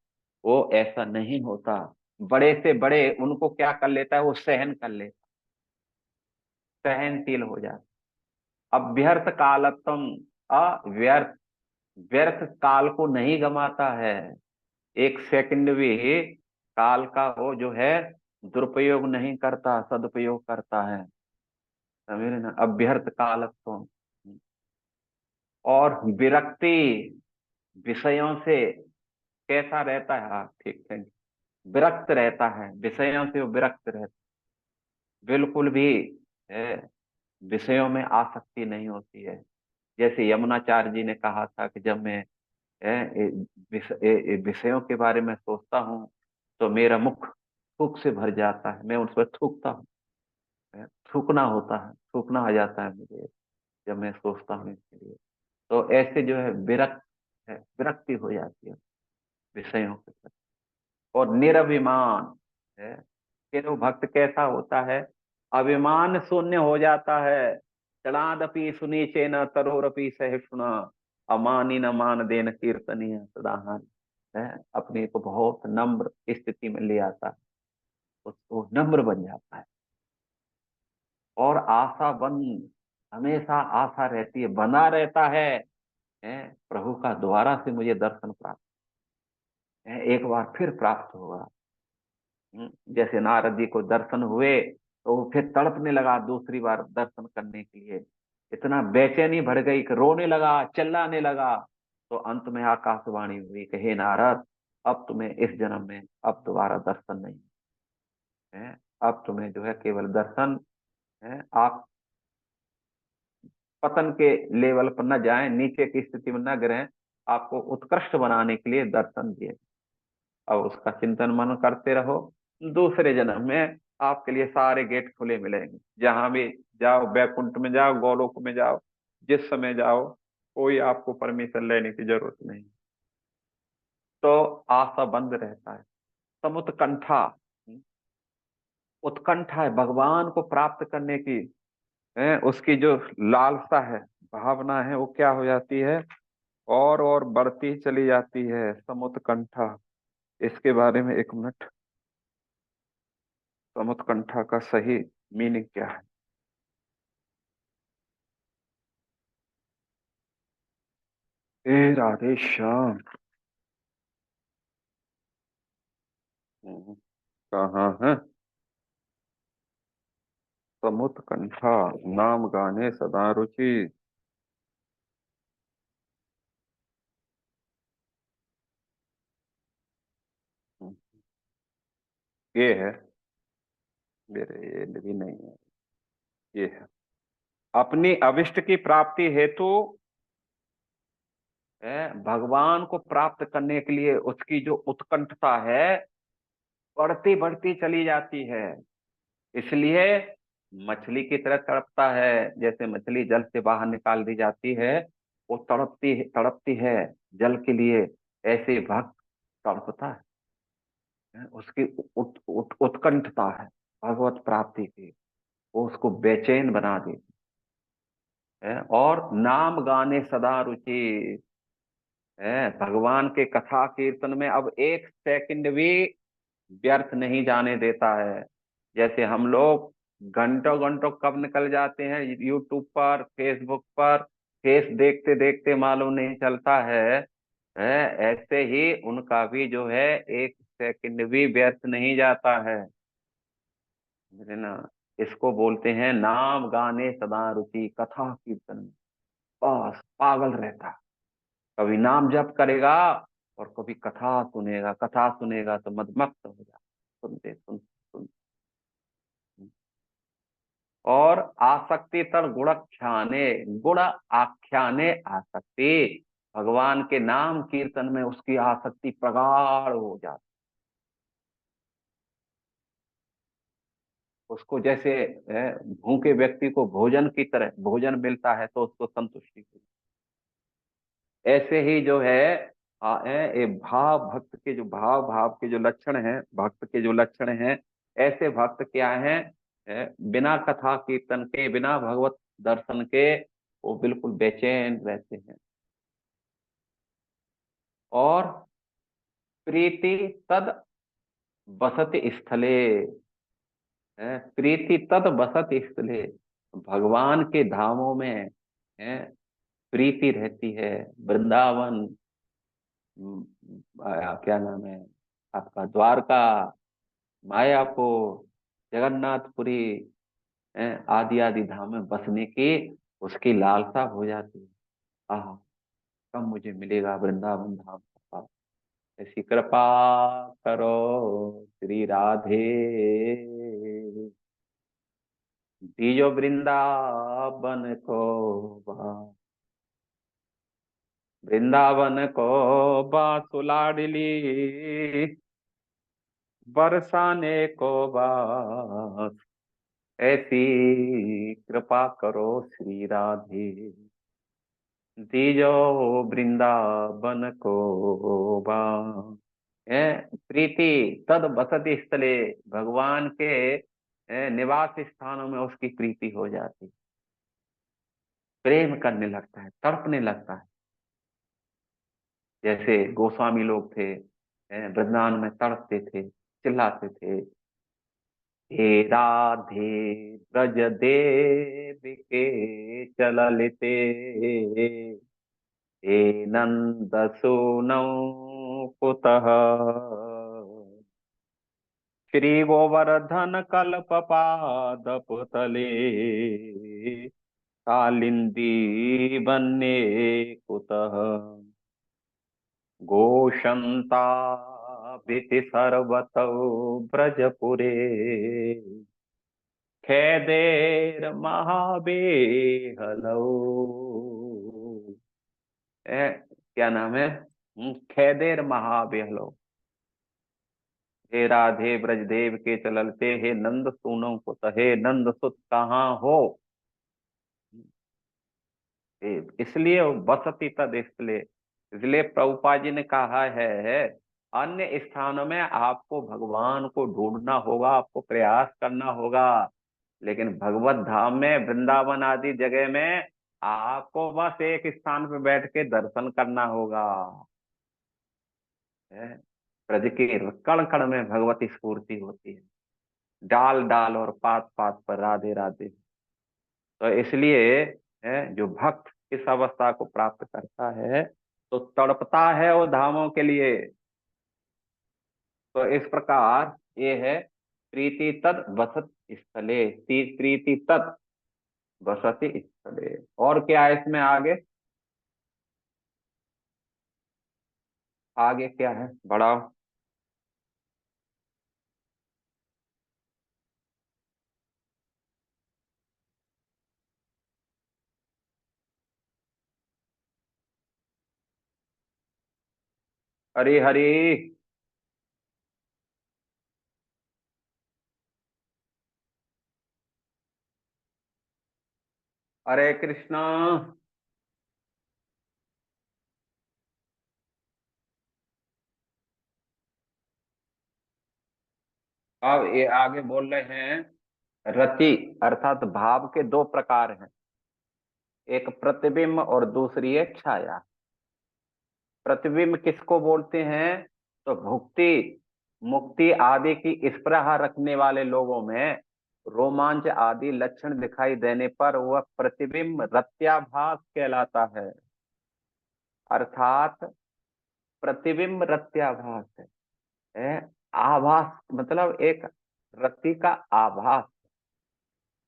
वो ऐसा नहीं होता। बड़े से बड़े उनको क्या कर लेता है, वो सहन कर लेता, सहनशील हो जाता। अभ्यर्थ कालत्म, अव्यर्थ, व्यर्थ काल को नहीं गमाता है, एक सेकंड भी काल का वो जो है दुरुपयोग नहीं करता, सदुपयोग करता है। समझ रहे ना, अभ्यर्थ कालत्व। और विरक्ति, विषयों से कैसा रहता है, हाँ ठीक है, विरक्त रहता है, विषयों से वो विरक्त रहता, बिल्कुल भी है, विषयों में आसक्ति नहीं होती है। जैसे यमुनाचार्य जी ने कहा था कि जब मैं विषयों के बारे में सोचता हूँ तो मेरा मुख थूक से भर जाता है, मैं उस पर थूकता हूँ, थूकना होता है, थूकना आ जाता है मुझे जब मैं सोचता हूँ इसके लिए। तो ऐसे जो है विरक्त है, विरक्ति हो जाती है विषयों के प्रति। और निरभिमान है, फिर वो भक्त कैसा होता है, अभिमान शून्य हो जाता है। चढ़ादपि सुनीचे न तरोरपि सहिष्णुना, अमानी न मान देन कीर्तनीय सदाहान, है अपने को बहुत नम्र स्थिति में ले आता है, उसको नम्र बन जाता है। और आशा बन, हमेशा आशा रहती है, बना रहता है है, प्रभु का दोबारा से मुझे दर्शन प्राप्त है, एक बार फिर प्राप्त होगा। जैसे नारद जी को दर्शन हुए तो वो फिर तड़पने लगा दूसरी बार दर्शन करने के लिए, इतना बेचैनी बढ़ गई कि रोने लगा, चिल्लाने लगा। तो अंत में आकाशवाणी हुई कि हे नारद, अब तुम्हें इस जन्म में अब दोबारा दर्शन नहीं है, अब तुम्हें जो है केवल दर्शन है, आप पतन के लेवल पर न जाएं, नीचे की स्थिति में न गिरें, आपको उत्कृष्ट बनाने के लिए दर्शन दिए। अब उसका चिंतन मनन करते रहो, दूसरे जन्म में आपके लिए सारे गेट खुले मिलेंगे, जहां भी जाओ, बैकुंठ में जाओ, गोलोक में जाओ, जिस समय जाओ, कोई आपको परमिशन लेने की जरूरत नहीं। तो आशा बंद रहता है, समुत्कंठा, उत्कंठा है भगवान को प्राप्त करने की, उसकी जो लालसा है, भावना है, वो क्या हो जाती है, और बढ़ती चली जाती है, समुत्कंठा। इसके बारे में एक मिनट, समुत्कंठा का सही मीनिंग क्या है? ए राधे श्याम। हम्म, कहाँ है समुत्कंठा? नाम गाने सदा रुचि। हम्म, ये है, मेरे ये भी नहीं है, ये है अपनी अभिष्ट की प्राप्ति हेतु, भगवान को प्राप्त करने के लिए उसकी जो उत्कंठता है बढ़ती बढ़ती चली जाती है। इसलिए मछली की तरह तड़पता है, जैसे मछली जल से बाहर निकाल दी जाती है, वो तड़पती है जल के लिए, ऐसे भक्त तड़पता है, उसकी उत्कंठता है भगवत प्राप्ति की, वो उसको बेचैन बना देती है। और नाम गाने सदा रुचि है, भगवान के कथा कीर्तन में अब एक सेकंड भी व्यर्थ नहीं जाने देता है। जैसे हम लोग घंटों घंटों कब निकल जाते हैं यूट्यूब पर, फेसबुक पर, फेस देखते देखते मालूम नहीं चलता है, ऐसे ही उनका भी जो है एक सेकंड भी व्यर्थ नहीं जाता है, समझे ना? इसको बोलते हैं नाम गाने सदा रुचि, कथा कीर्तन में बस पागल रहता है। कभी नाम जप करेगा और कभी कथा सुनेगा, कथा सुनेगा तो मदमस्त हो जाए, सुनते सुनते। और आसक्ति तर गुणख्याने, गुण आख्याने आसक्ति, भगवान के नाम कीर्तन में उसकी आसक्ति प्रगाढ़ हो जाती, उसको जैसे भूखे व्यक्ति को भोजन की तरह भोजन मिलता है तो उसको संतुष्टि होती है। ऐसे ही जो है ये भाव भक्त के जो भाव के जो लक्षण हैं, भक्त के जो लक्षण हैं, ऐसे भक्त क्या हैं, बिना कथा कीर्तन के, बिना भगवत दर्शन के वो बिल्कुल बेचैन रहते हैं। और प्रीति तद बसति स्थले, प्रीति तद बसति स्थले, भगवान के धामों में है प्रीति रहती है। वृंदावन, क्या नाम है आपका, द्वारका, मायापुर, जगन्नाथपुरी, आदि आदि धाम में बसने की उसकी लालसा हो जाती है। आह, कब मुझे मिलेगा वृंदावन धाम का? ऐसी कृपा करो श्री राधे, दीजो वृंदावन को बा, वृंदावन को बांसुलाडली, बरसाने को बास, ऐसी कृपा करो श्री राधे, दीजो वृंदावन को बास। प्रीति तद बसति स्थले, भगवान के निवास स्थानों में उसकी प्रीति हो जाती, प्रेम करने लगता है, तड़पने लगता है। जैसे गोस्वामी लोग थे, वृंदावन में तड़पते थे, चिल्लाते थे, हे राधे ब्रज देव के चलते, हे नंद सूनौ कुतः श्री गोवर्धन कल्प पादप तले कालिंदी बन्ने कुतः घोषन्ता भीति सर्वतो ब्रजपुरे खेदेर महाबेहलो। क्या नाम है? खेदेर महाबेहलो। हे राधे ब्रजदेव के चलते, हे नंद सूनो पुत, हे नंद सुत कहाँ हो? इसलिए बसती तद, इसलिए प्रभुपाद जी ने कहा है अन्य स्थानों में आपको भगवान को ढूंढना होगा, आपको प्रयास करना होगा, लेकिन भगवत धाम में, वृंदावन आदि जगह में आपको बस एक स्थान पे बैठ के दर्शन करना होगा। है? ब्रज के कण कण में भगवती स्फूर्ति होती है, डाल डाल और पात पात पर राधे राधे। तो इसलिए जो भक्त इस अवस्था को प्राप्त करता है तो तड़पता है वो धामों के लिए। तो इस प्रकार ये है प्रीति तत् वसत स्थले, प्रीति तत् वसति स्थले। और क्या है इसमें आगे? आगे क्या है, बढ़ाओ। हरी हरी। हरे कृष्णा। अब ये आगे बोल रहे हैं रति अर्थात भाव के दो प्रकार हैं, एक प्रतिबिंब और दूसरी है छाया। प्रतिबिंब किसको बोलते हैं? तो भुक्ति मुक्ति आदि की स्पृहा रखने वाले लोगों में रोमांच आदि लक्षण दिखाई देने पर वह प्रतिबिंब रत्याभास कहलाता है। अर्थात प्रतिबिंब रत्याभास है। आभास मतलब एक रति का आभास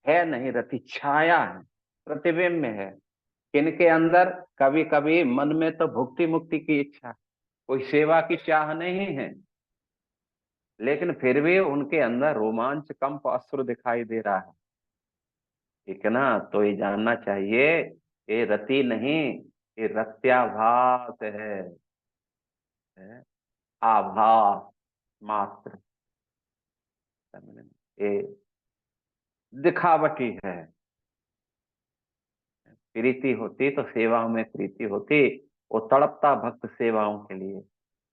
है, नहीं रति छाया है, प्रतिबिंब में है। किनके अंदर? कभी कभी मन में तो भुक्ति मुक्ति की इच्छा, कोई सेवा की चाह नहीं है, लेकिन फिर भी उनके अंदर रोमांच कंप अश्रु दिखाई दे रहा है। ठीक है ना? तो ये जानना चाहिए ये रति नहीं, ये रत्याभास है, आभास मात्र। ये दिखावटी है। प्रीति होती तो सेवाओं में प्रीति होती, वो तड़पता भक्त सेवाओं के लिए।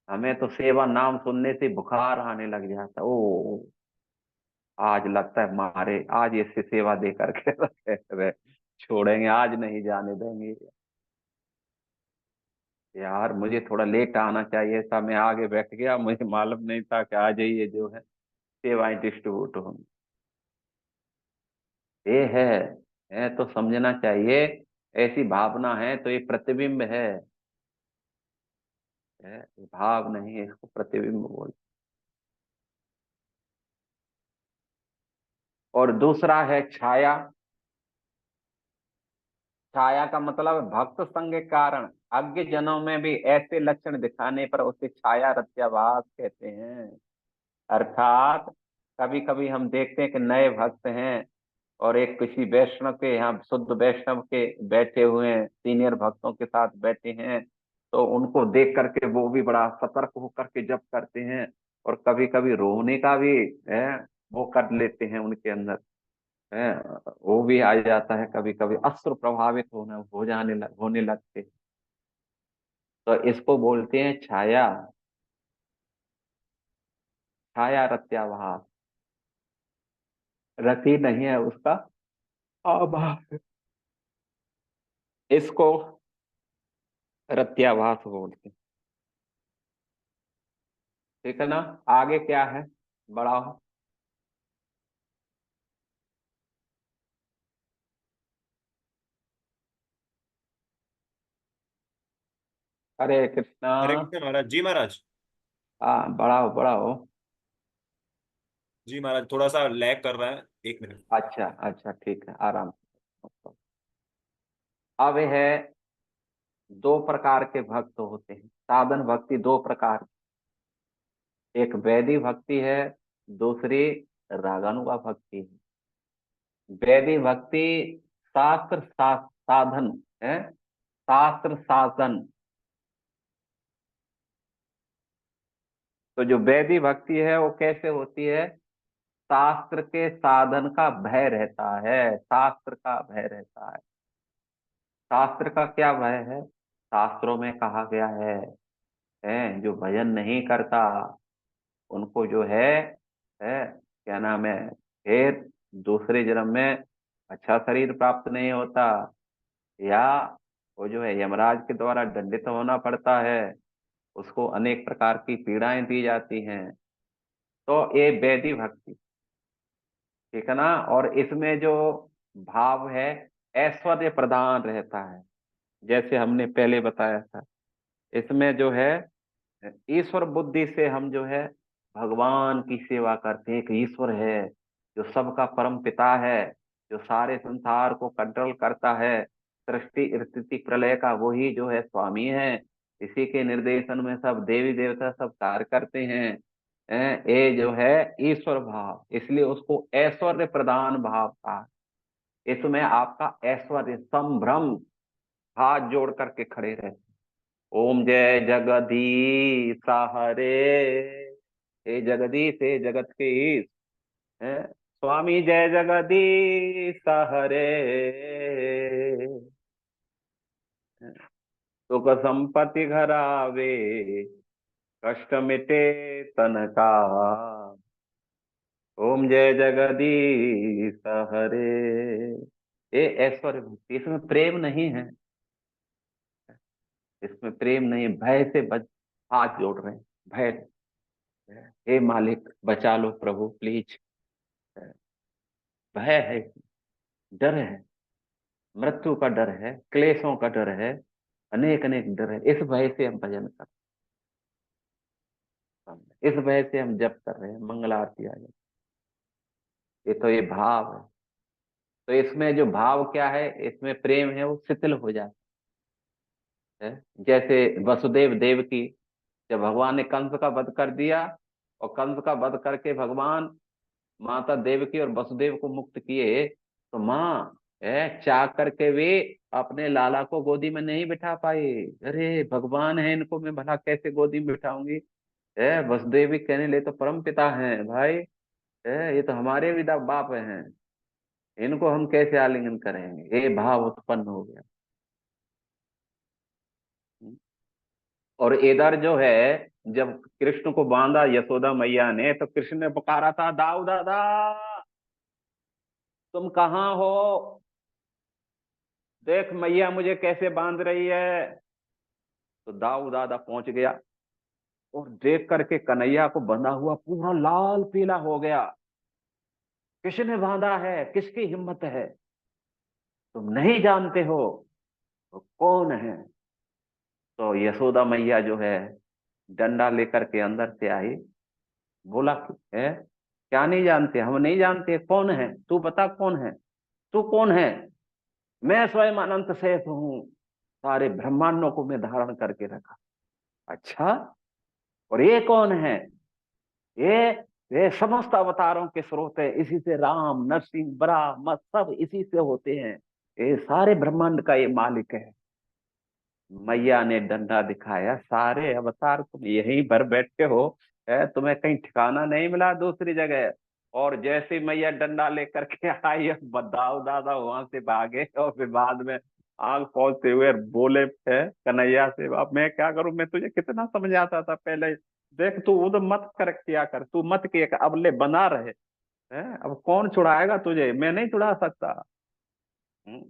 हमें तो सेवा नाम सुनने से बुखार आने लग जाता। ओ आज लगता है मारे, आज इससे सेवा दे करके रखे, छोड़ेंगे, आज नहीं जाने देंगे। यार मुझे थोड़ा लेट आना चाहिए था, मैं आगे बैठ गया, मुझे मालूम नहीं था कि आज ही ये जो है सेवाएं डिस्ट्रीब्यूट होंगी। ये है तो समझना चाहिए। ऐसी भावना है तो ये प्रतिबिंब ये भाव नहीं है, इसको प्रतिबिंब बोल। और दूसरा है छाया। छाया का मतलब है भक्त संग के कारण अज्ञ जनों में भी ऐसे लक्षण दिखाने पर उसे छाया रत्याभास कहते हैं। अर्थात कभी कभी हम देखते हैं कि नए भक्त हैं और एक किसी वैष्णव के यहाँ, शुद्ध वैष्णव के बैठे हुए हैं, सीनियर भक्तों के साथ बैठे हैं, तो उनको देख करके वो भी बड़ा सतर्क होकर के जप करते हैं, और कभी कभी रोने का भी है वो कर लेते हैं उनके अंदर है, वो भी आ जाता है, कभी कभी अश्रु प्रभावित होने लगते। तो इसको बोलते हैं छाया, छाया रत्याभास। रति नहीं है उसका, आभास। इसको रत्याभास बोलते हैं। ठीक है ना? आगे क्या है, बढ़ाओ। हरे कृष्णा। हरे कृष्ण महाराज। जी महाराज। हाँ, बढ़ाओ बढ़ाओ। जी महाराज, थोड़ा सा लैग कर रहा है, 1 मिनट। अच्छा अच्छा, ठीक है, आराम से। अब है, दो प्रकार के भक्त होते हैं, साधन भक्ति दो प्रकार। एक वैदिक भक्ति है, दूसरी रागानुगा भक्ति है। वैदिक भक्ति शास्त्र साधन है, शास्त्र साधन। तो जो वैदिक भक्ति है वो कैसे होती है? शास्त्र के साधन का भय रहता है, शास्त्र का भय रहता है। शास्त्र का क्या भय है? शास्त्रों में कहा गया जो भजन नहीं करता उनको जो है क्या नाम है, फिर दूसरे जन्म में अच्छा शरीर प्राप्त नहीं होता, या वो जो है यमराज के द्वारा दंडित होना पड़ता है, उसको अनेक प्रकार की पीड़ाएं दी जाती हैं। तो ये वैदिक भक्ति, ठीक है ना। और इसमें जो भाव है, ऐश्वर्य प्रधान रहता है, जैसे हमने पहले बताया था। इसमें जो है ईश्वर बुद्धि से हम जो है भगवान की सेवा करते हैं। एक ईश्वर है जो सबका परम पिता है, जो सारे संसार को कंट्रोल करता है, सृष्टि स्थिति प्रलय का वही जो है स्वामी है। इसी के निर्देशन में सब देवी देवता सब कार्य करते हैं। ये जो है ईश्वर भाव, इसलिए उसको ऐश्वर्य प्रधान भाव था। इसमें आपका ऐश्वर्य संभ्रम, हाथ जोड़ करके खड़े रहे। ओम जय जगदीश हरे, हे जगदीश, हे जगत के ईश, है स्वामी जय जगदीश हरे, सुख संपत्ति घर आवे, कष्ट मिटे तन का, ओम जय जगदीश हरे। ये ऐश्वर्य भक्ति, इसमें प्रेम नहीं है, इसमें प्रेम नहीं, भय से बच, हाथ जोड़ रहे हैं, भय। हे मालिक बचा लो प्रभु प्लीज। भय है, डर है, मृत्यु का डर है, क्लेशों का डर है, अनेक अनेक डर है। इस भय से हम भजन कर रहे हैं, इस भय से हम जप कर रहे हैं, मंगल आरती आ जाए। ये तो ये भाव है। तो इसमें जो भाव क्या है, इसमें प्रेम है, वो शिथिल हो जाता है। जैसे वसुदेव देव की, जब भगवान ने कंस का वध कर दिया, और कंस का वध करके भगवान माता देवकी और वसुदेव को मुक्त किए, तो माँ चाह करके वे अपने लाला को गोदी में नहीं बिठा पाई। अरे भगवान है, इनको मैं भला कैसे गोदी में बिठाऊंगी? वसुदेव भी कहने ले तो परम पिता हैं भाई, ये तो हमारे भी बाप हैं, इनको हम कैसे आलिंगन करेंगे? ये भाव उत्पन्न हो गया। और इधर जो है, जब कृष्ण को बांधा यशोदा मैया ने, तो कृष्ण ने पुकारा था, दाऊ दादा तुम कहाँ हो, देख मैया मुझे कैसे बांध रही है। तो दाऊ दादा पहुंच गया, और देख करके कन्हैया को बंधा हुआ पूरा लाल पीला हो गया। किसने बांधा है, किसकी हिम्मत है? तुम नहीं जानते हो तो कौन है? तो यशोदा मैया जो है डंडा लेकर के अंदर से आई, बोला कि क्या नहीं जानते? हम नहीं जानते, कौन है तू, बता कौन है तू, कौन है? मैं स्वयं अनंत शेष हूँ, सारे ब्रह्मांडों को मैं धारण करके रखा। अच्छा, और ये कौन है? ये ये समस्त अवतारों के स्रोत है, इसी से राम नरसिंह ब्रह्म सब इसी से होते हैं, ये सारे ब्रह्मांड का ये मालिक है। मैया ने डंडा दिखाया, सारे अवतार तुम यहीं भर बैठे हो, तुम्हें कहीं ठिकाना नहीं मिला दूसरी जगह? और जैसे ही मैया डंडा लेकर के आई, अब बदाऊ दादा वहां से भागे, और फिर बाद में आग पहुंचते हुए बोले कन्हैया से, अब मैं क्या करूं, मैं तुझे कितना समझाता था पहले, देख तू उधर मत कर किया कर, तू मत किया कर, अब ले बना रहे अब कौन छुड़ाएगा तुझे, मैं नहीं छुड़ा सकता। हम्म।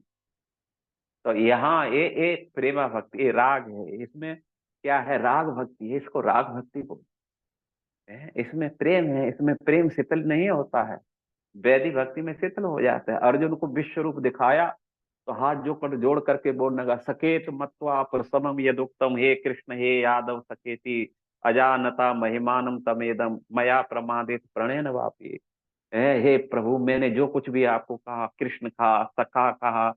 तो यहाँ ये प्रेमा भक्ति, ये राग है, इसमें क्या है, राग भक्ति है, इसको राग भक्ति बोलते हैं। इसमें प्रेम है, इसमें प्रेम शीतल नहीं होता है। वैदिक भक्ति में शीतल हो जाता है। अर्जुन को विश्व रूप दिखाया, तो हाथ जोड़ करके बोलने लगा, सकेत मत्वा प्रसमम यदुक्तम, हे कृष्ण हे यादव सकेति अजानता महिमानम तमेदम मया प्रमादित प्रणयन वापी। हे प्रभु, मैंने जो कुछ भी आपको कहा, कृष्ण कहा, सखा कहा,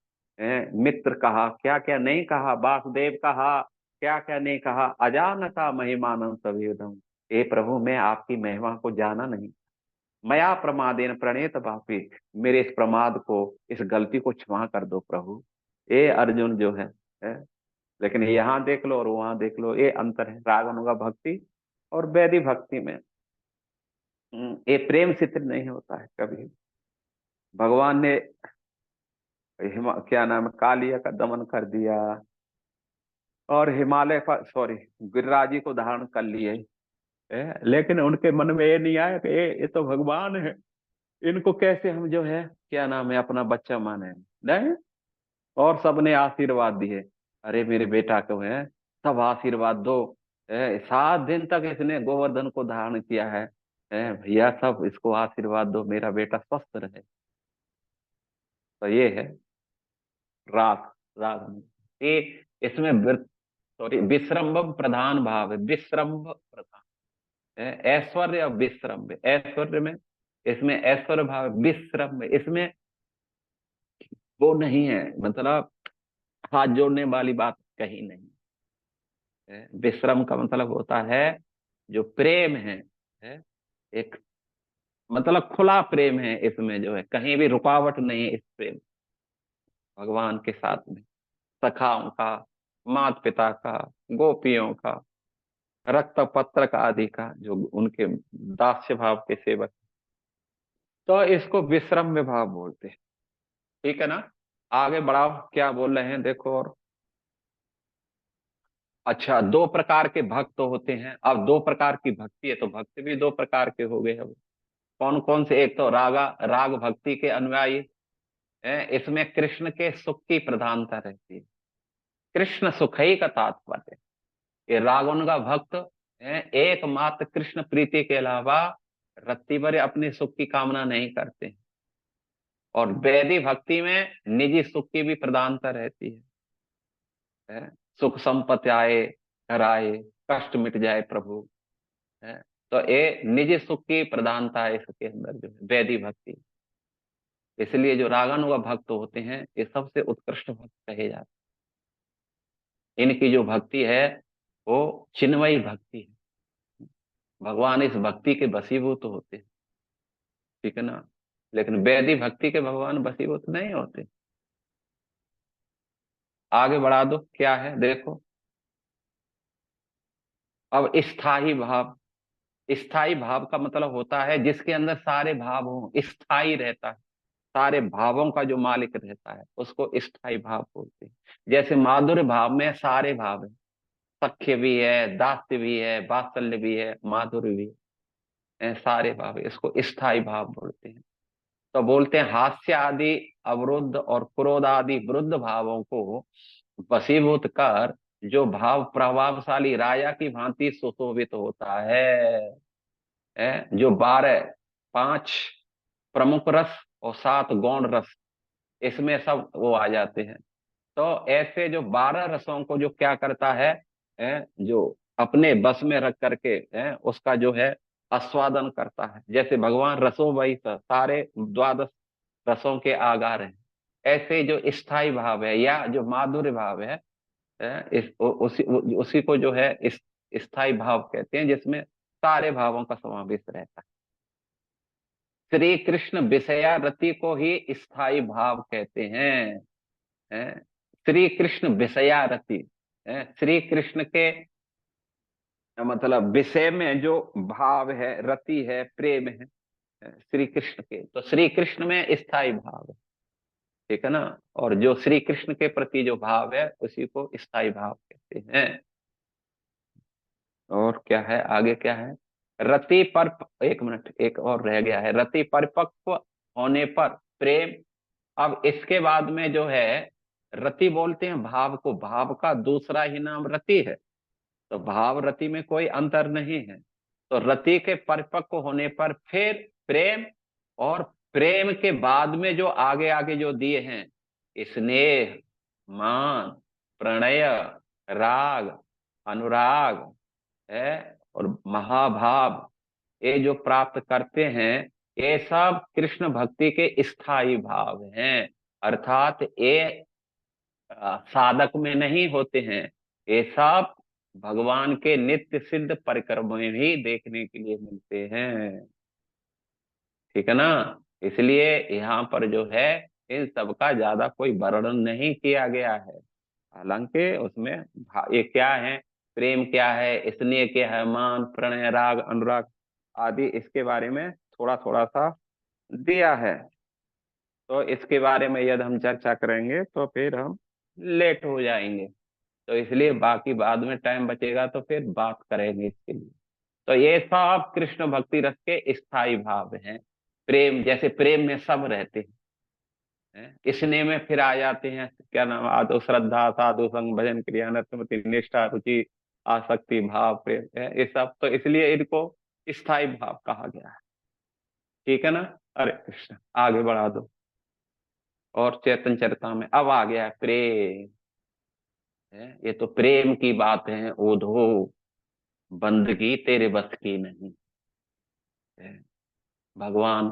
मित्र कहा, क्या क्या नहीं कहा, वासुदेव कहा, क्या क्या नहीं कहा, अजानता महिमानम तमेदम। हे प्रभु, मैं आपकी महिमा को जाना नहीं, मया प्रमादेन प्रणेत वापी, मेरे इस प्रमाद को, इस गलती को क्षमा कर दो प्रभु। ये अर्जुन जो है? लेकिन यहाँ देख लो और वहां देख लो, ये अंतर है राग अनुगा भक्ति और वैधि भक्ति में। ये प्रेम चित्र नहीं होता है कभी। भगवान ने क्या नाम है, कालिया का दमन कर दिया और हिमालय पर, सॉरी, गिरिराज जी को धारण कर लिए, लेकिन उनके मन में ये नहीं आया कि ये तो भगवान है, इनको कैसे हम जो है क्या नाम है अपना बच्चा माने। नहीं, और सबने आशीर्वाद दिए, अरे मेरे बेटा को है, सब आशीर्वाद दो। 7 दिन तक इसने गोवर्धन को धारण किया है, भैया सब इसको आशीर्वाद दो, मेरा बेटा स्वस्थ रहे। तो ये है राग। राग ये, इसमें सॉरी, विश्रम्भ प्रधान भाव है, विश्रम्भ प्रधान ऐश्वर्य और विश्रम्भ। ऐश्वर्य में, इसमें ऐश्वर्य भाव है, विश्रम्भ इसमें वो नहीं है, मतलब हाथ जोड़ने वाली बात कहीं नहीं है। विश्रम का मतलब होता है जो प्रेम है, एक मतलब खुला प्रेम है, इसमें जो है कहीं भी रुकावट नहीं है इस प्रेम, भगवान के साथ में, सखाओं का, माता पिता का, गोपियों का, रक्त पत्र का आदि का, जो उनके दास्य भाव के सेवक, तो इसको विश्रम भाव बोलते हैं। ठीक है ना? आगे बढ़ाओ, क्या बोल रहे हैं देखो। और अच्छा, 2 प्रकार के भक्त होते हैं। अब 2 प्रकार की भक्ति है तो भक्त भी 2 प्रकार के हो गए। अब कौन कौन से? एक तो राग भक्ति के अनुयायी हैं, इसमें कृष्ण के सुख की प्रधानता रहती है, कृष्ण सुख ही का तात्पर्य। ये रागों का भक्त है, एकमात्र कृष्ण प्रीति के अलावा रत्ती भर अपने सुख की कामना नहीं करते हैं। और वैधि भक्ति में निजी सुख की भी प्रधानता रहती है? सुख संपत्ति आए, घर आए, कष्ट मिट जाए प्रभु, है। तो ये निजी सुख की प्रधानता है इसके अंदर जो है वैधि भक्ति। इसलिए जो रागानुगा भक्त होते हैं ये सबसे उत्कृष्ट भक्त कहे जाते हैं। इनकी जो भक्ति है वो चिन्मयी भक्ति है, भगवान इस भक्ति के वशीभूत होते हैं। ठीक है ना? लेकिन वैधि भक्ति के भगवान वशीभूत नहीं होते। आगे बढ़ा दो, क्या है देखो। अब स्थाई भाव। स्थाई भाव का मतलब होता है जिसके अंदर सारे भाव हों, स्थाई रहता है, सारे भावों का जो मालिक रहता है उसको स्थाई भाव बोलते हैं। जैसे माधुर्य भाव में सारे भाव है, सख्य भी है, दास्य भी है, वात्सल्य भी है, माधुर्य भी है, सारे भाव है, इसको स्थाई भाव बोलते हैं। तो बोलते हैं हास्य आदि अवरुद्ध और क्रोध आदि वृद्ध भावों को वशीभूत कर जो भाव प्रभावशाली राजा की भांति सुशोभित होता है, जो 5 प्रमुख रस और 7 गौण रस, इसमें सब वो आ जाते हैं। तो ऐसे जो 12 रसों को जो क्या करता है, जो अपने बस में रख करके उसका जो है आस्वादन करता है। जैसे भगवान रसों वही सारे 12 रसों के आगार हैं। ऐसे जो स्थाई भाव है या जो माधुर्य भाव उसी को जो है इस स्थाई भाव कहते हैं, जिसमें सारे भावों का समावेश रहता है। श्री कृष्ण विषया रति को ही स्थाई भाव कहते हैं। श्री कृष्ण विषया रति, श्री कृष्ण के मतलब विषय में जो भाव है, रति है, प्रेम है, श्री कृष्ण के, तो श्री कृष्ण में स्थाई भाव है। ठीक है ना? और जो श्री कृष्ण के प्रति जो भाव है उसी को स्थाई भाव कहते हैं। और क्या है आगे, क्या है? रति पर, एक मिनट, एक और रह गया है, रति परिपक्व होने पर प्रेम। अब इसके बाद में जो है रति बोलते हैं भाव को, भाव का दूसरा ही नाम रति है। तो भाव रति में कोई अंतर नहीं है। तो रति के परिपक्व होने पर फिर प्रेम, और प्रेम के बाद में जो आगे आगे जो दिए हैं स्नेह, मान, प्रणय, राग, अनुराग है और महाभाव, ये जो प्राप्त करते हैं, ये सब कृष्ण भक्ति के स्थायी भाव हैं। अर्थात ये साधक में नहीं होते हैं, ये सब भगवान के नित्य सिद्ध परिक्रम में भी देखने के लिए मिलते हैं। ठीक है ना। इसलिए यहाँ पर जो है इन सब का ज्यादा कोई वर्णन नहीं किया गया है। हालांकि उसमें ये क्या है, प्रेम क्या है, स्नेह क्या है, मान, प्रणय, राग, अनुराग आदि, इसके बारे में थोड़ा थोड़ा सा दिया है। तो इसके बारे में यदि हम चर्चा करेंगे तो फिर हम लेट हो जाएंगे। तो इसलिए बाकी बाद में टाइम बचेगा तो फिर बात करेंगे इसके लिए। तो ये सब कृष्ण भक्ति रस के स्थायी भाव हैं। प्रेम, जैसे प्रेम में सब रहते हैं, स्नेह में फिर आ जाते हैं, क्या नाम, आदो श्रद्धा, साधु संग, भजन, क्रिया, नृत्य, निष्ठा, रुचि, आसक्ति, भाव, प्रेम है ये सब। तो इसलिए इनको स्थायी भाव कहा गया है। ठीक है ना। अरे कृष्ण, आगे बढ़ा दो। और चैतन्य चरिता में अब आ गया है प्रेम। है, ये तो प्रेम की बात है, ओधो बंदगी तेरे बस की नहीं है। भगवान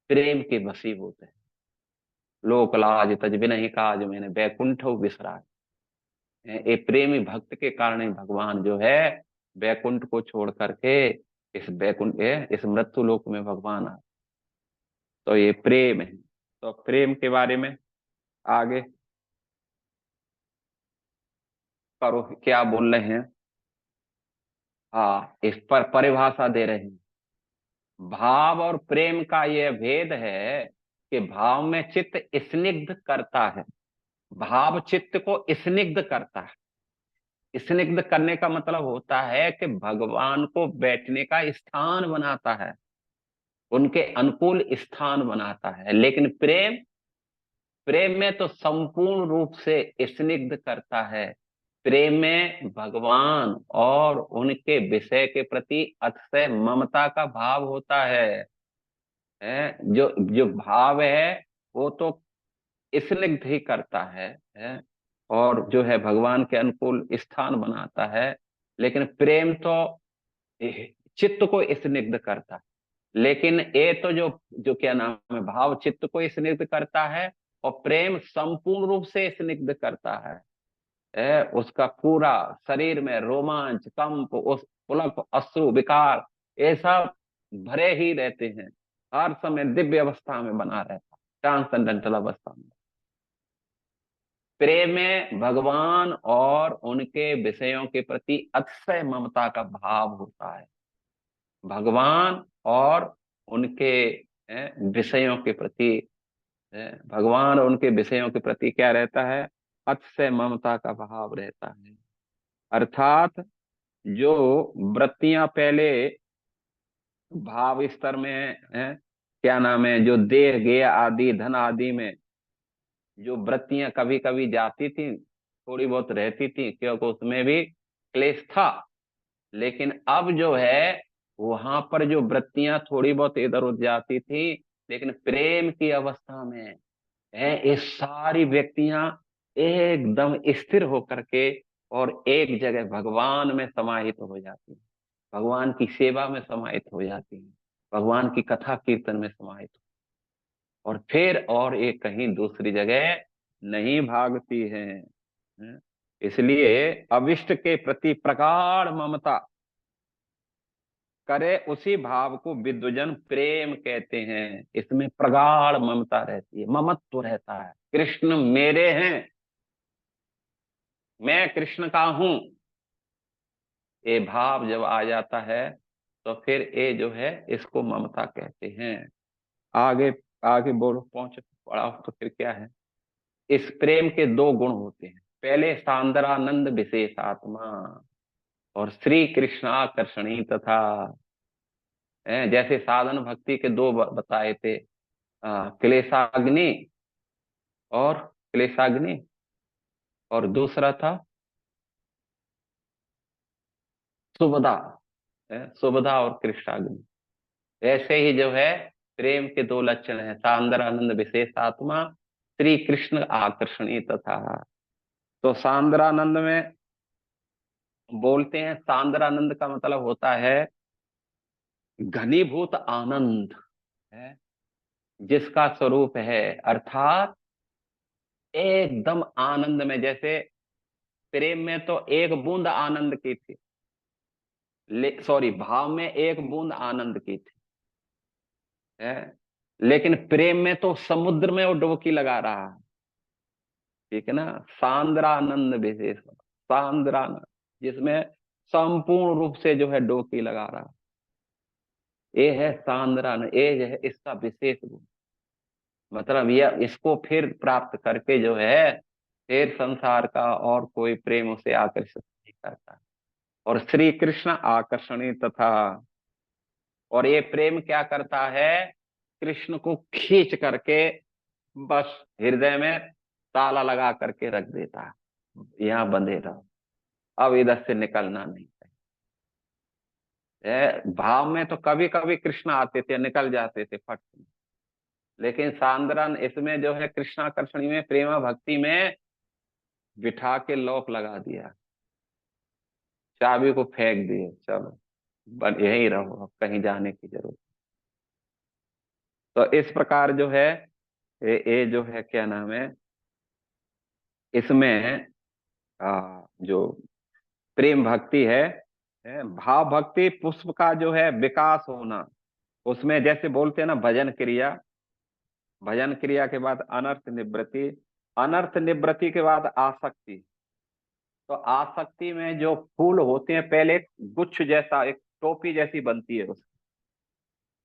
प्रेम के वशीभूत है। लोक लाज तज बिनहि काज, मैंने बैकुंठ बिसरा है। ये प्रेमी भक्त के कारण ही भगवान जो है बैकुंठ को छोड़ करके इस बैकुंठ इस मृत्यु लोक में भगवान आ। तो ये प्रेम है। तो प्रेम के बारे में आगे करो, क्या बोल रहे हैं। हाँ, इस पर परिभाषा दे रहे हैं। भाव और प्रेम का यह भेद है कि भाव में चित्त स्निग्ध करता है। भाव चित्त को स्निग्ध करता है। स्निग्ध करने का मतलब होता है कि भगवान को बैठने का स्थान बनाता है, उनके अनुकूल स्थान बनाता है। लेकिन प्रेम, प्रेम में तो संपूर्ण रूप से स्निग्ध करता है। प्रेम में भगवान और उनके विषय के प्रति अतिशय ममता का भाव होता है। जो जो भाव है वो तो स्निग्ध ही करता है और जो है भगवान के अनुकूल स्थान बनाता है। लेकिन प्रेम तो चित्त को स्निग्ध करता है। लेकिन ये तो जो जो क्या नाम है, भाव चित्त को स्निग्ध करता है और प्रेम संपूर्ण रूप से स्निग्ध करता है। उसका पूरा शरीर में रोमांच, कंप, उस पुलक, अश्रु, विकार, ये सब भरे ही रहते हैं। हर समय दिव्य अवस्था में बना रहता है, ट्रांसेंडेंटल अवस्था में। प्रेम में भगवान और उनके विषयों के प्रति अतिशय ममता का भाव होता है। भगवान और उनके विषयों के प्रति, भगवान और उनके विषयों के प्रति क्या रहता है, अतिशय ममता का भाव रहता है। अर्थात जो वृत्तियां पहले भाव स्तर में क्या नाम है, जो देह, गेय आदि, धन आदि में जो वृत्तियां कभी कभी जाती थी, थोड़ी बहुत रहती थी, क्योंकि उसमें भी क्लेश था। लेकिन अब जो है वहां पर जो वृत्तियां थोड़ी बहुत इधर उधर जाती थी, लेकिन प्रेम की अवस्था में है ये सारी व्यक्तियां एकदम स्थिर होकर के और एक जगह भगवान में समाहित हो जाती हैं, भगवान की सेवा में समाहित हो जाती हैं, भगवान की कथा कीर्तन में समाहित और फिर और एक कहीं दूसरी जगह नहीं भागती हैं। इसलिए अविष्ट के प्रति प्रगाढ़ ममता करे, उसी भाव को विद्वजन प्रेम कहते हैं। इसमें प्रगाढ़ ममता रहती है, ममत्व रहता है। कृष्ण मेरे हैं, मैं कृष्ण का हूं, ये भाव जब आ जाता है तो फिर ये जो है इसको ममता कहते हैं। आगे आगे बोलो, पहुंच पढ़ाओ तो फिर क्या है। इस प्रेम के दो गुण होते हैं, पहले सांद्रानंद विशेष आत्मा और श्री कृष्णाकर्षणी तथा। जैसे साधन भक्ति के दो बताए थे, क्लेशाग्नि और क्लेशाग्नि, और दूसरा था सुभदा, सुभदा और कृष्णाग्नि। ऐसे ही जो है प्रेम के दो लक्षण हैं, सांद्र आनंद विशेष आत्मा, श्री कृष्ण आकर्षणी तथा। तो सांद्रानंद में बोलते हैं, सांद्रानंद का मतलब होता है घनीभूत आनंद है, जिसका स्वरूप है, अर्थात एकदम आनंद में। जैसे प्रेम में तो एक बूंद आनंद की थी, सॉरी, भाव में एक बूंद आनंद की थी है, लेकिन प्रेम में तो समुद्र में वो डुबकी लगा रहा है। ठीक है ना, सांद्रानंद विशेष, सांद्रानंद जिसमें संपूर्ण रूप से जो है डुबकी लगा रहा है, ये है सांद्रानंद, ये जो है इसका विशेष रूप। मतलब यह इसको फिर प्राप्त करके जो है फिर संसार का और कोई प्रेम उसे आकर्षित नहीं करता। और श्री कृष्ण आकर्षणी तथा, और ये प्रेम क्या करता है, कृष्ण को खींच करके बस हृदय में ताला लगा करके रख देता है, यहाँ बंधे रहो, अब इधर से निकलना नहीं है। भाव में तो कभी कभी कृष्ण आते थे, निकल जाते थे फट से। लेकिन सांद्रन इसमें जो है कृष्णाकर्षणी में, प्रेमा भक्ति में बिठा के लॉक लगा दिया, चाबी को फेंक दिए, चलो यहीं रहो, अब कहीं जाने की जरूरत। तो इस प्रकार जो है ये जो है क्या नाम है, इसमें जो प्रेम भक्ति है, भाव भक्ति पुष्प का जो है विकास होना, उसमें जैसे बोलते हैं ना भजन क्रिया, भजन क्रिया के बाद अनर्थ निवृत्ति, अनर्थ निवृत्ति के बाद आसक्ति। तो आसक्ति में जो फूल होते हैं, पहले एक गुच्छ जैसा, एक टोपी जैसी बनती है उसकी,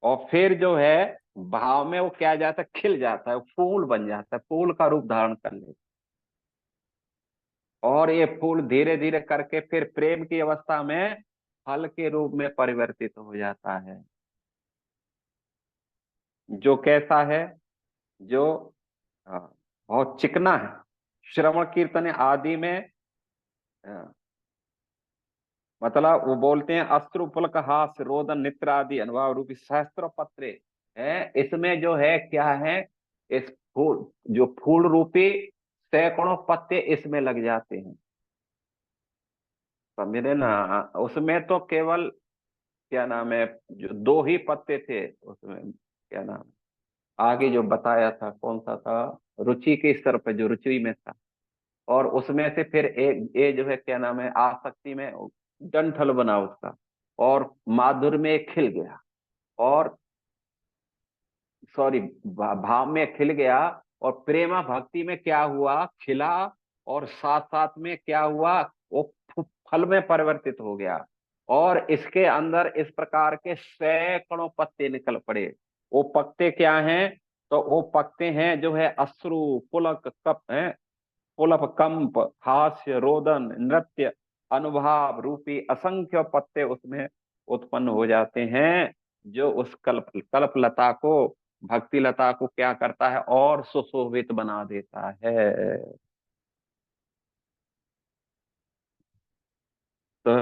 और फिर जो है भाव में वो क्या जाता है, खिल जाता है, फूल बन जाता है, फूल का रूप धारण कर लेता है। और ये फूल धीरे धीरे करके फिर प्रेम की अवस्था में फल के रूप में परिवर्तित हो जाता है, जो कैसा है, जो बहुत चिकना है, श्रवण कीर्तन आदि में अ, मतलब वो बोलते हैं अश्रु पुलक हास रोदन नित्र आदि अनुभव रूपी सहस्त्र पत्रे है, इसमें जो है क्या है, इस फूल, जो फूल रूपी सैकड़ों पत्ते इसमें लग जाते हैं, समझे ना। उसमें तो केवल क्या नाम है, जो दो ही पत्ते थे उसमें, क्या नाम, आगे जो बताया था कौन सा था, रुचि के स्तर पर जो रुचि में था, और उसमें से फिर एक ये जो है क्या नाम है आसक्ति में डंठल बना उसका, और माधुर्य में खिल गया, और सॉरी भाव में खिल गया, और प्रेमा भक्ति में क्या हुआ, खिला, और साथ साथ में क्या हुआ, वो फल में परिवर्तित हो गया। और इसके अंदर इस प्रकार के सैकड़ों पत्ते निकल पड़े। वो पत्ते क्या हैं, तो वो पत्ते हैं जो है अश्रु पुलक कप है, पुलप कंप हास्य रोदन नृत्य अनुभाव रूपी असंख्य पत्ते उसमें उत्पन्न हो जाते हैं, जो उस कल्प कल्प लता को, भक्ति लता को क्या करता है, और सुशोभित बना देता है। तो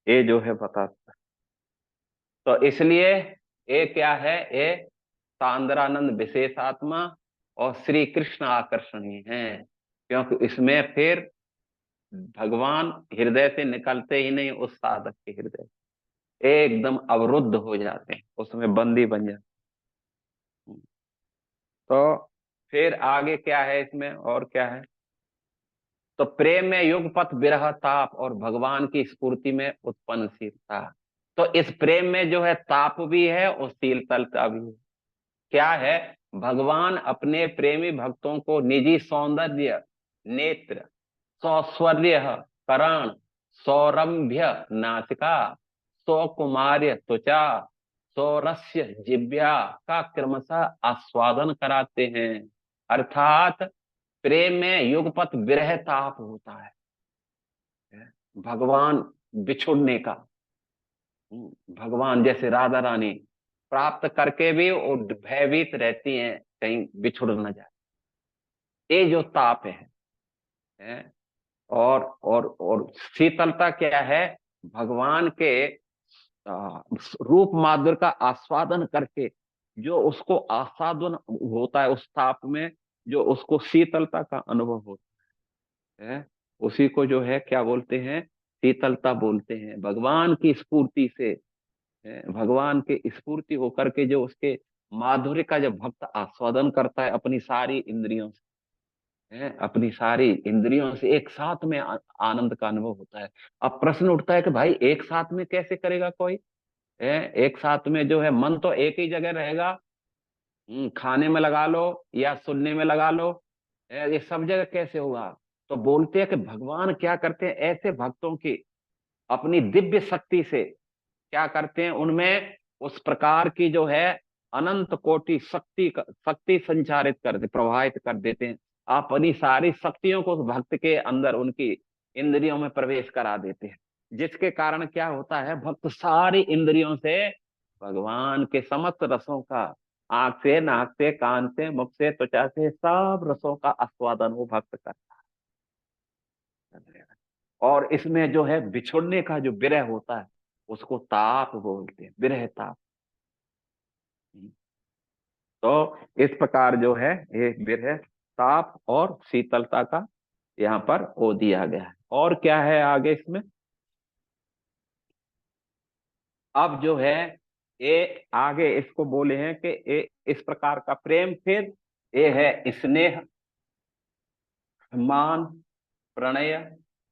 ये जो है बता, तो इसलिए ये क्या है, ये सांद्रानंद विशेषात्मा और श्री कृष्ण आकर्षणीय है, क्योंकि इसमें फिर भगवान हृदय से निकलते ही नहीं, उस साधक के हृदय एकदम अवरुद्ध हो जाते हैं, उसमें बंदी बन जाते हैं। तो फिर आगे क्या है इसमें, और क्या है, तो प्रेम में युगपथ विरह ताप और भगवान की स्फूर्ति में उत्पन्नशीलता। तो इस प्रेम में जो है ताप भी है और शीलता भी है। क्या है, भगवान अपने प्रेमी भक्तों को निजी सौंदर्य, नेत्र, सौश्वर्य करण, सौरभ्य नासिका, सौकुमार्य त्वचा, सौरस्य जिह्वा का क्रमशः आस्वादन कराते हैं। अर्थात प्रेम में युगपत विरह ताप होता है, भगवान बिछुड़ने का। भगवान जैसे राधा रानी प्राप्त करके भी वो भयभीत रहती हैं कहीं बिछुड़ न जाए, ये जो ताप है? और शीतलता क्या है, भगवान के रूप माधुर्य का आस्वादन करके जो उसको आस्वादन होता है उस ताप में, जो उसको शीतलता का अनुभव होता है, उसी को जो है क्या बोलते हैं, शीतलता बोलते हैं। भगवान की स्फूर्ति से, भगवान के स्फूर्ति होकर के जो उसके माधुर्य का जब भक्त आस्वादन करता है अपनी सारी इंद्रियों से, अपनी सारी इंद्रियों से एक साथ में आनंद का अनुभव होता है। अब प्रश्न उठता है कि भाई एक साथ में कैसे करेगा कोई, एक साथ में जो है मन तो एक ही जगह रहेगा। खाने में लगा लो या सुनने में लगा लो, ये सब जगह कैसे होगा। तो बोलते हैं कि भगवान क्या करते हैं, ऐसे भक्तों की अपनी दिव्य शक्ति से क्या करते हैं, उनमें उस प्रकार की जो है अनंत कोटि शक्ति संचारित कर दे, प्रवाहित कर देते हैं। अपनी सारी शक्तियों को उस भक्त के अंदर उनकी इंद्रियों में प्रवेश करा देते हैं, जिसके कारण क्या होता है, भक्त सारी इंद्रियों से भगवान के समस्त रसों का, आंख से, नाक से, कान से, मुख से, त्वचा से, सब रसों का आस्वादन वो भक्त करता है। और इसमें जो है बिछुड़ने का जो विरह होता है, उसको ताप बोलते हैं, विरह ताप। तो इस प्रकार जो है ये विरह ताप और शीतलता का यहाँ पर ओ दिया गया है। और क्या है आगे इसमें, अब जो है ये आगे इसको बोले हैं कि ये इस प्रकार का प्रेम, फिर ये है स्नेह, मान, प्रणय,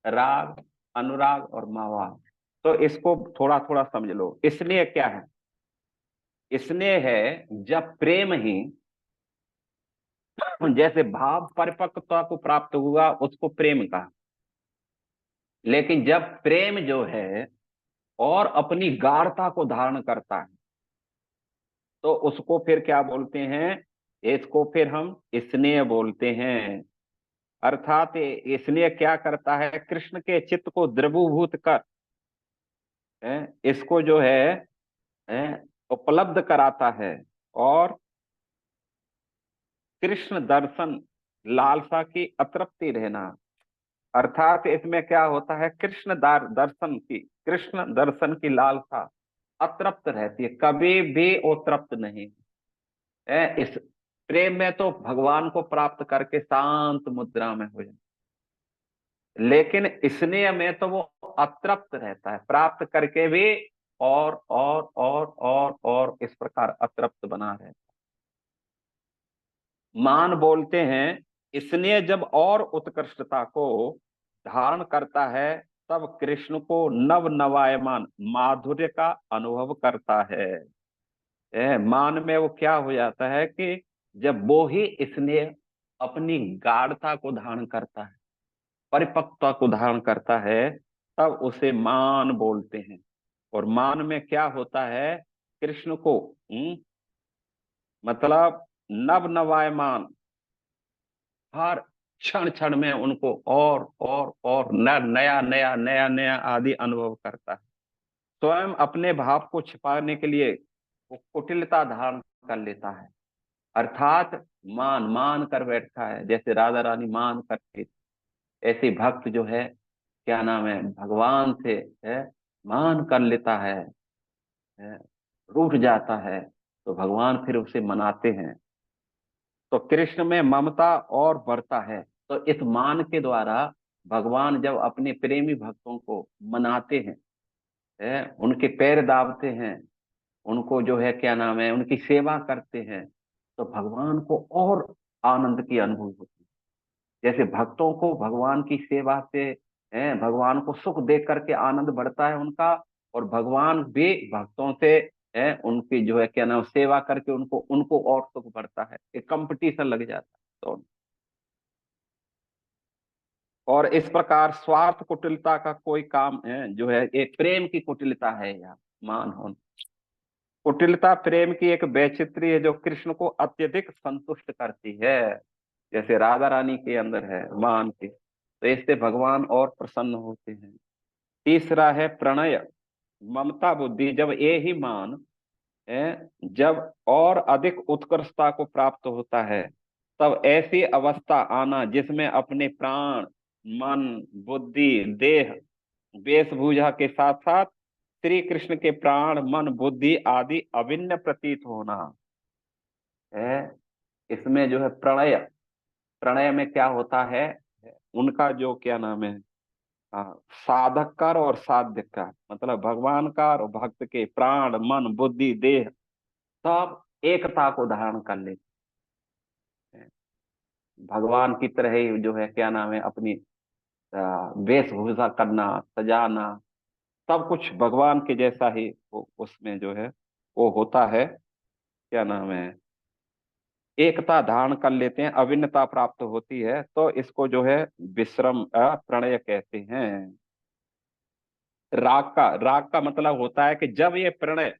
राग, अनुराग और मावाद। तो इसको थोड़ा थोड़ा समझ लो। स्नेह क्या है, स्नेह है जब प्रेम ही, जैसे भाव परिपक्वता को प्राप्त हुआ उसको प्रेम कहा, लेकिन जब प्रेम जो है और अपनी गाढ़ता को धारण करता है तो उसको फिर क्या बोलते हैं, इसको फिर हम स्नेह बोलते हैं। अर्थात ये स्नेह क्या करता है, कृष्ण के चित्त को द्रवभूत कर, इसको जो है उपलब्ध कराता है। और कृष्ण दर्शन लालसा की अतृप्ति रहना, अर्थात इसमें क्या होता है, कृष्ण दर्शन की लालसा अतृप्त रहती है, कभी भी वो तृप्त नहीं है। इस प्रेम में तो भगवान को प्राप्त करके शांत मुद्रा में हो जाए, लेकिन स्नेह में तो वो अतृप्त रहता है, प्राप्त करके भी और इस प्रकार अतृप्त बना रहता है। मान बोलते हैं स्नेह जब और उत्कृष्टता को धारण करता है तब कृष्ण को नव नवायमान माधुर्य का अनुभव करता है। मान में वो क्या हो जाता है कि जब वो ही स्नेह अपनी गाढ़ता को धारण करता है, परिपक्वता को धारण करता है, तब उसे मान बोलते हैं। और मान में क्या होता है, कृष्ण को मतलब नव नवायमान, हर क्षण क्षण में उनको और नया नया नया नया आदि अनुभव करता है। स्वयं अपने भाव को छिपाने के लिए वो कुटिलता धारण कर लेता है, अर्थात मान मान कर बैठता है, जैसे राधा रानी मान करके। ऐसे भक्त जो है क्या नाम है, भगवान से है मान कर लेता है, रूठ जाता है, तो भगवान फिर उसे मनाते हैं। तो कृष्ण में ममता और बढ़ता है। तो इस मान के द्वारा भगवान जब अपने प्रेमी भक्तों को मनाते हैं, उनके पैर दाबते हैं, उनको जो है क्या नाम है, उनकी सेवा करते हैं, तो भगवान को और आनंद की अनुभूति होती है। जैसे भक्तों को भगवान की सेवा से, भगवान को सुख देख करके आनंद बढ़ता है उनका, और भगवान भी भक्तों से, उनकी जो है क्या नाम, सेवा करके उनको उनको और सुख बढ़ता है, एक कंपटीशन लग जाता है तो। और इस प्रकार स्वार्थ कुटिलता का कोई काम है जो है, एक प्रेम की कुटिलता है या मान हो। कुटिलता प्रेम की एक वैचित्री है जो कृष्ण को अत्यधिक संतुष्ट करती है, जैसे राधा रानी के अंदर है मान के, तो इससे भगवान और प्रसन्न होते हैं। तीसरा है प्रणय, ममता बुद्धि, जब ये ही मान जब और अधिक उत्कृष्टता को प्राप्त होता है, तब ऐसी अवस्था आना जिसमें अपने प्राण, मन, बुद्धि, देह, वेशभूषा के साथ साथ श्री कृष्ण के प्राण, मन, बुद्धि आदि अभिन्न प्रतीत होना है, इसमें जो है प्रणय, प्रणय में क्या होता है, उनका जो क्या नाम है, साधक का और साध्य का, मतलब भगवान का और भक्त के प्राण मन बुद्धि देह सब एकता को धारण कर लेते हैं। भगवान की तरह ही जो है क्या नाम है, अपनी वेशभूषा करना, सजाना, सब कुछ भगवान के जैसा ही वो उसमें जो है वो होता है, क्या नाम है, एकता धारण कर लेते हैं, अभिन्नता प्राप्त होती है, तो इसको जो है विश्रम प्रणय कहते हैं। राग का मतलब होता है कि जब ये प्रणय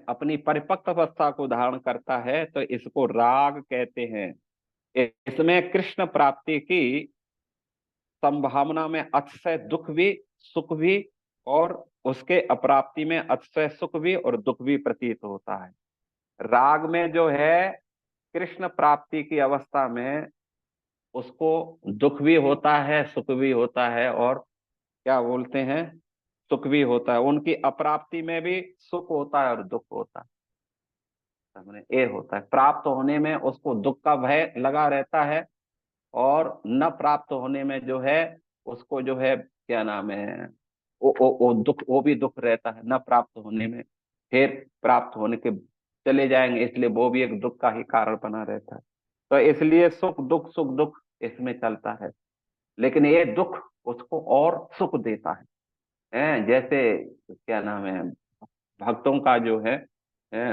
अपनी परिपक्व अवस्था को धारण करता है तो इसको राग कहते हैं। इसमें कृष्ण प्राप्ति की संभावना में अतिशय दुख भी, सुख भी, और उसके अप्राप्ति में अतिशय सुख भी और दुख भी प्रतीत होता है। राग में जो है कृष्ण प्राप्ति की अवस्था में उसको दुख भी होता है, सुख भी होता है, और क्या बोलते हैं, सुख भी होता है। उनकी अप्राप्ति में भी सुख होता है और दुख होता है। हमने ये होता है, प्राप्त होने में उसको दुख का भय लगा रहता है, और न प्राप्त होने में जो है उसको जो है क्या नाम है, वो दुख, वो भी दुख रहता है। न प्राप्त होने में फिर प्राप्त होने के चले जाएंगे, इसलिए वो भी एक दुख का ही कारण बना रहता है। तो इसलिए सुख दुख सुख दुख इसमें चलता है, लेकिन ये दुख उसको और सुख देता है। जैसे क्या नाम है, भक्तों का जो है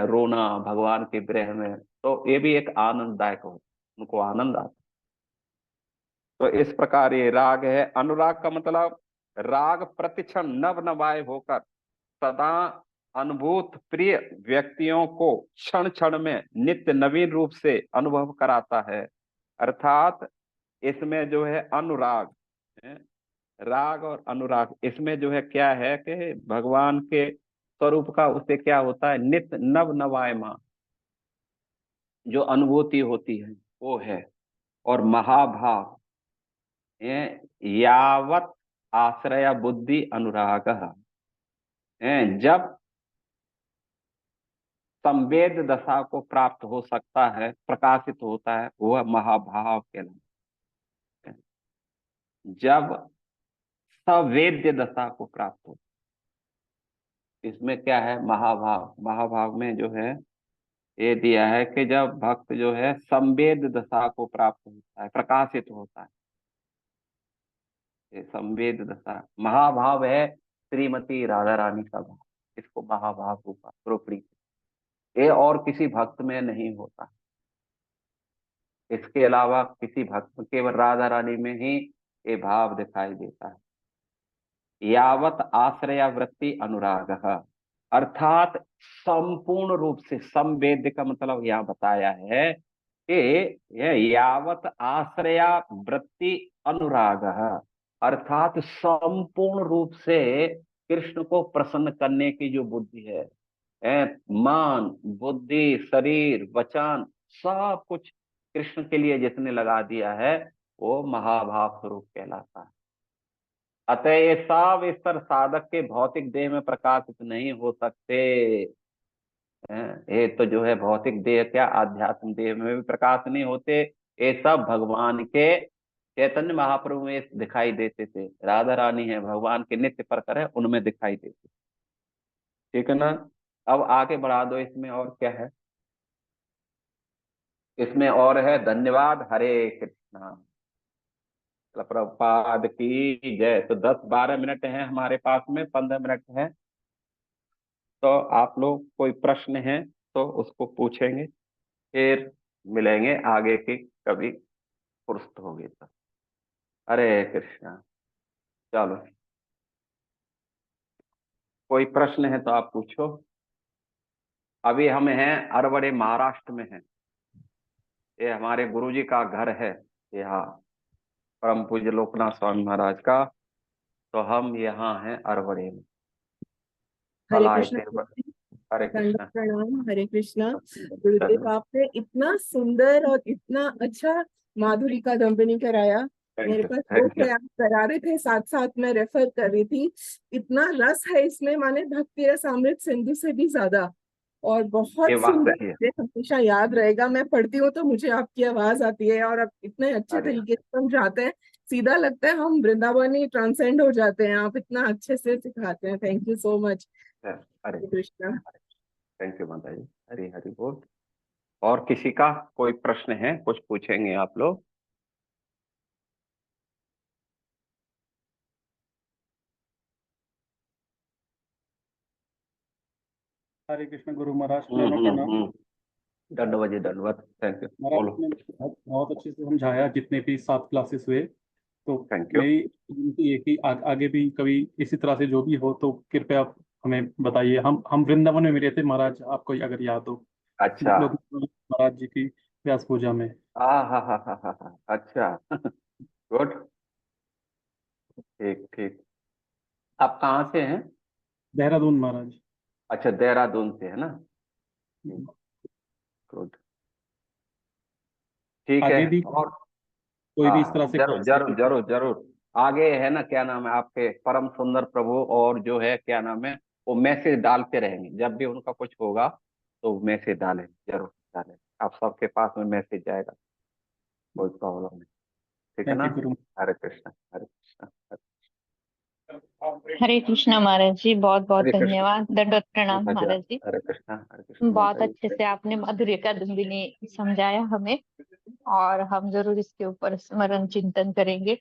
रोना भगवान के विरह में, तो ये भी एक आनंददायक हो, उनको आनंद आता है। तो इस प्रकार ये राग है। अनुराग का मतलब राग प्रतिक्षण नव नवाय होकर सदा अनुभूत प्रिय व्यक्तियों को क्षण क्षण में नित्य नवीन रूप से अनुभव कराता है। अर्थात इसमें जो है अनुराग है, राग और अनुराग, इसमें जो है क्या है कि भगवान के स्वरूप का उससे क्या होता है, नित्य नव नवायमान जो अनुभूति होती है वो है। और महाभाव, यावत आश्रय बुद्धि अनुराग, जब संवेद दशा को प्राप्त हो सकता है, प्रकाशित होता है, वह महाभाव कहलाता है। जब सवेद्य दशा को प्राप्त हो, इसमें क्या है, महाभाव, महाभाव में जो है ये दिया है कि जब भक्त जो है संवेद दशा को प्राप्त होता है, प्रकाशित होता है, ये संवेद दशा महाभाव है। श्रीमती राधा रानी का भाव, इसको महाभाव रूपा रूपणी, ये और किसी भक्त में नहीं होता। इसके अलावा किसी भक्त में केवल राधा रानी में ही ये भाव दिखाई देता है। यावत आश्रया वृत्ति अनुराग, अर्थात संपूर्ण रूप से, संवेद्य का मतलब यहाँ बताया है कि यह यावत आश्रया वृत्ति अनुराग, अर्थात संपूर्ण रूप से कृष्ण को प्रसन्न करने की जो बुद्धि है, मन बुद्धि शरीर वचन सब कुछ कृष्ण के लिए जिसने लगा दिया है, वो महाभाव स्वरूप कहलाता है। अतः ये सब स्तर साधक के भौतिक देह में प्रकाशित नहीं हो सकते हैं। ये तो जो है भौतिक देह क्या, आध्यात्म देह में भी प्रकाश नहीं होते। ये सब भगवान के चैतन्य महाप्रभु में दिखाई देते थे, राधा रानी है भगवान के नित्य प्रकर है, उनमें दिखाई देते। ठीक है ना। अब आगे बढ़ा दो, इसमें और क्या है, इसमें और है धन्यवाद हरे कृष्णा। प्रभुपाद की जय। तो 10-12 मिनट हैं हमारे पास में, 15 मिनट है, तो आप लोग कोई प्रश्न है तो उसको पूछेंगे, फिर मिलेंगे आगे की कभी फुर्सत होगी तो। हरे कृष्णा। चलो, कोई प्रश्न है तो आप पूछो। अभी हम हैं अरवड़े महाराष्ट्र में हैं, ये हमारे गुरुजी का घर है यहाँ, परम पूज्य लोकनाथ स्वामी महाराज का। तो हम यहाँ हैं अरवड़े में, कल हरे आए कृष्णा। थे। हरे दंडवत कृष्णा। प्रणाम। हरे कृष्णा। गुरुदेव, आपने इतना सुंदर और इतना अच्छा माधुरी का दंपनी कराया। थैंक मेरे यू पास दो थैंक यू। प्रयास करा रहे थे, साथ साथ में रेफर कर रही थी। इतना रस है इसमें, माने भक्ति रस अमृत सिंधु से भी ज्यादा। और बहुत ये बात सुंदर, सही है। मुझे हमेशा याद रहेगा। मैं पढ़ती हूँ तो मुझे आपकी आवाज आती है और आप इतने अच्छे अरे तरीके से समझाते हैं, सीधा लगता है हम वृंदावन ही ट्रांसेंड हो जाते हैं। आप इतना अच्छे से सिखाते हैं। Thank you so much. अरे कृष्णा। थैंक यू माता जी। हरी हरी बोल। और किसी का कोई प्रश्न है, कुछ पूछेंगे आप लोग? हरे कृष्ण गुरु महाराज, दोनों प्रणाम। दंडवत जी, दंडवत। Thank you. महाराज बोलो। ने बहुत अच्छे से समझाया, जितने भी 7 क्लासेस हुए। तो थैंक यू। मेरी विनती है कि आगे भी कभी इसी तरह से जो भी हो तो कृपया आप हमें बताइए। हम वृंदावन में मिले थे महाराज, आपको अगर याद हो, अच्छा। महाराज जी की व्यास पूजा में। हा। अच्छा। गुड। ठीक ठीक। आप कहाँ से हैं? देहरादून महाराज। अच्छा, देहरादून से है ना? गुड। ठीक है। आगे भी और कोई भी इस तरह हाँ, से जरूर जरूर जरूर जरूर। आगे है ना, क्या नाम है आपके परम सुंदर प्रभु, और जो है क्या नाम है, वो मैसेज डालते रहेंगे। जब भी उनका कुछ होगा तो मैसेज डालें, जरूर डालें। आप सबके पास में मैसेज जाएगा, कोई प्रॉब्लम नहीं। ठीक है थैंक ना? यू गुरु। हरे कृष्णा, हरे कृष्णा, हरे कृष्णा महाराज जी, बहुत बहुत हरे कृष्ण। धन्यवाद। दंडवत प्रणाम माता जी, महाराज जी। हरे कृष्णा, हरे कृष्णा बहुत माता जी। अच्छे से आपने माधुर्य का दुंबिनी समझाया हमें, और हम जरूर इसके ऊपर स्मरण चिंतन करेंगे।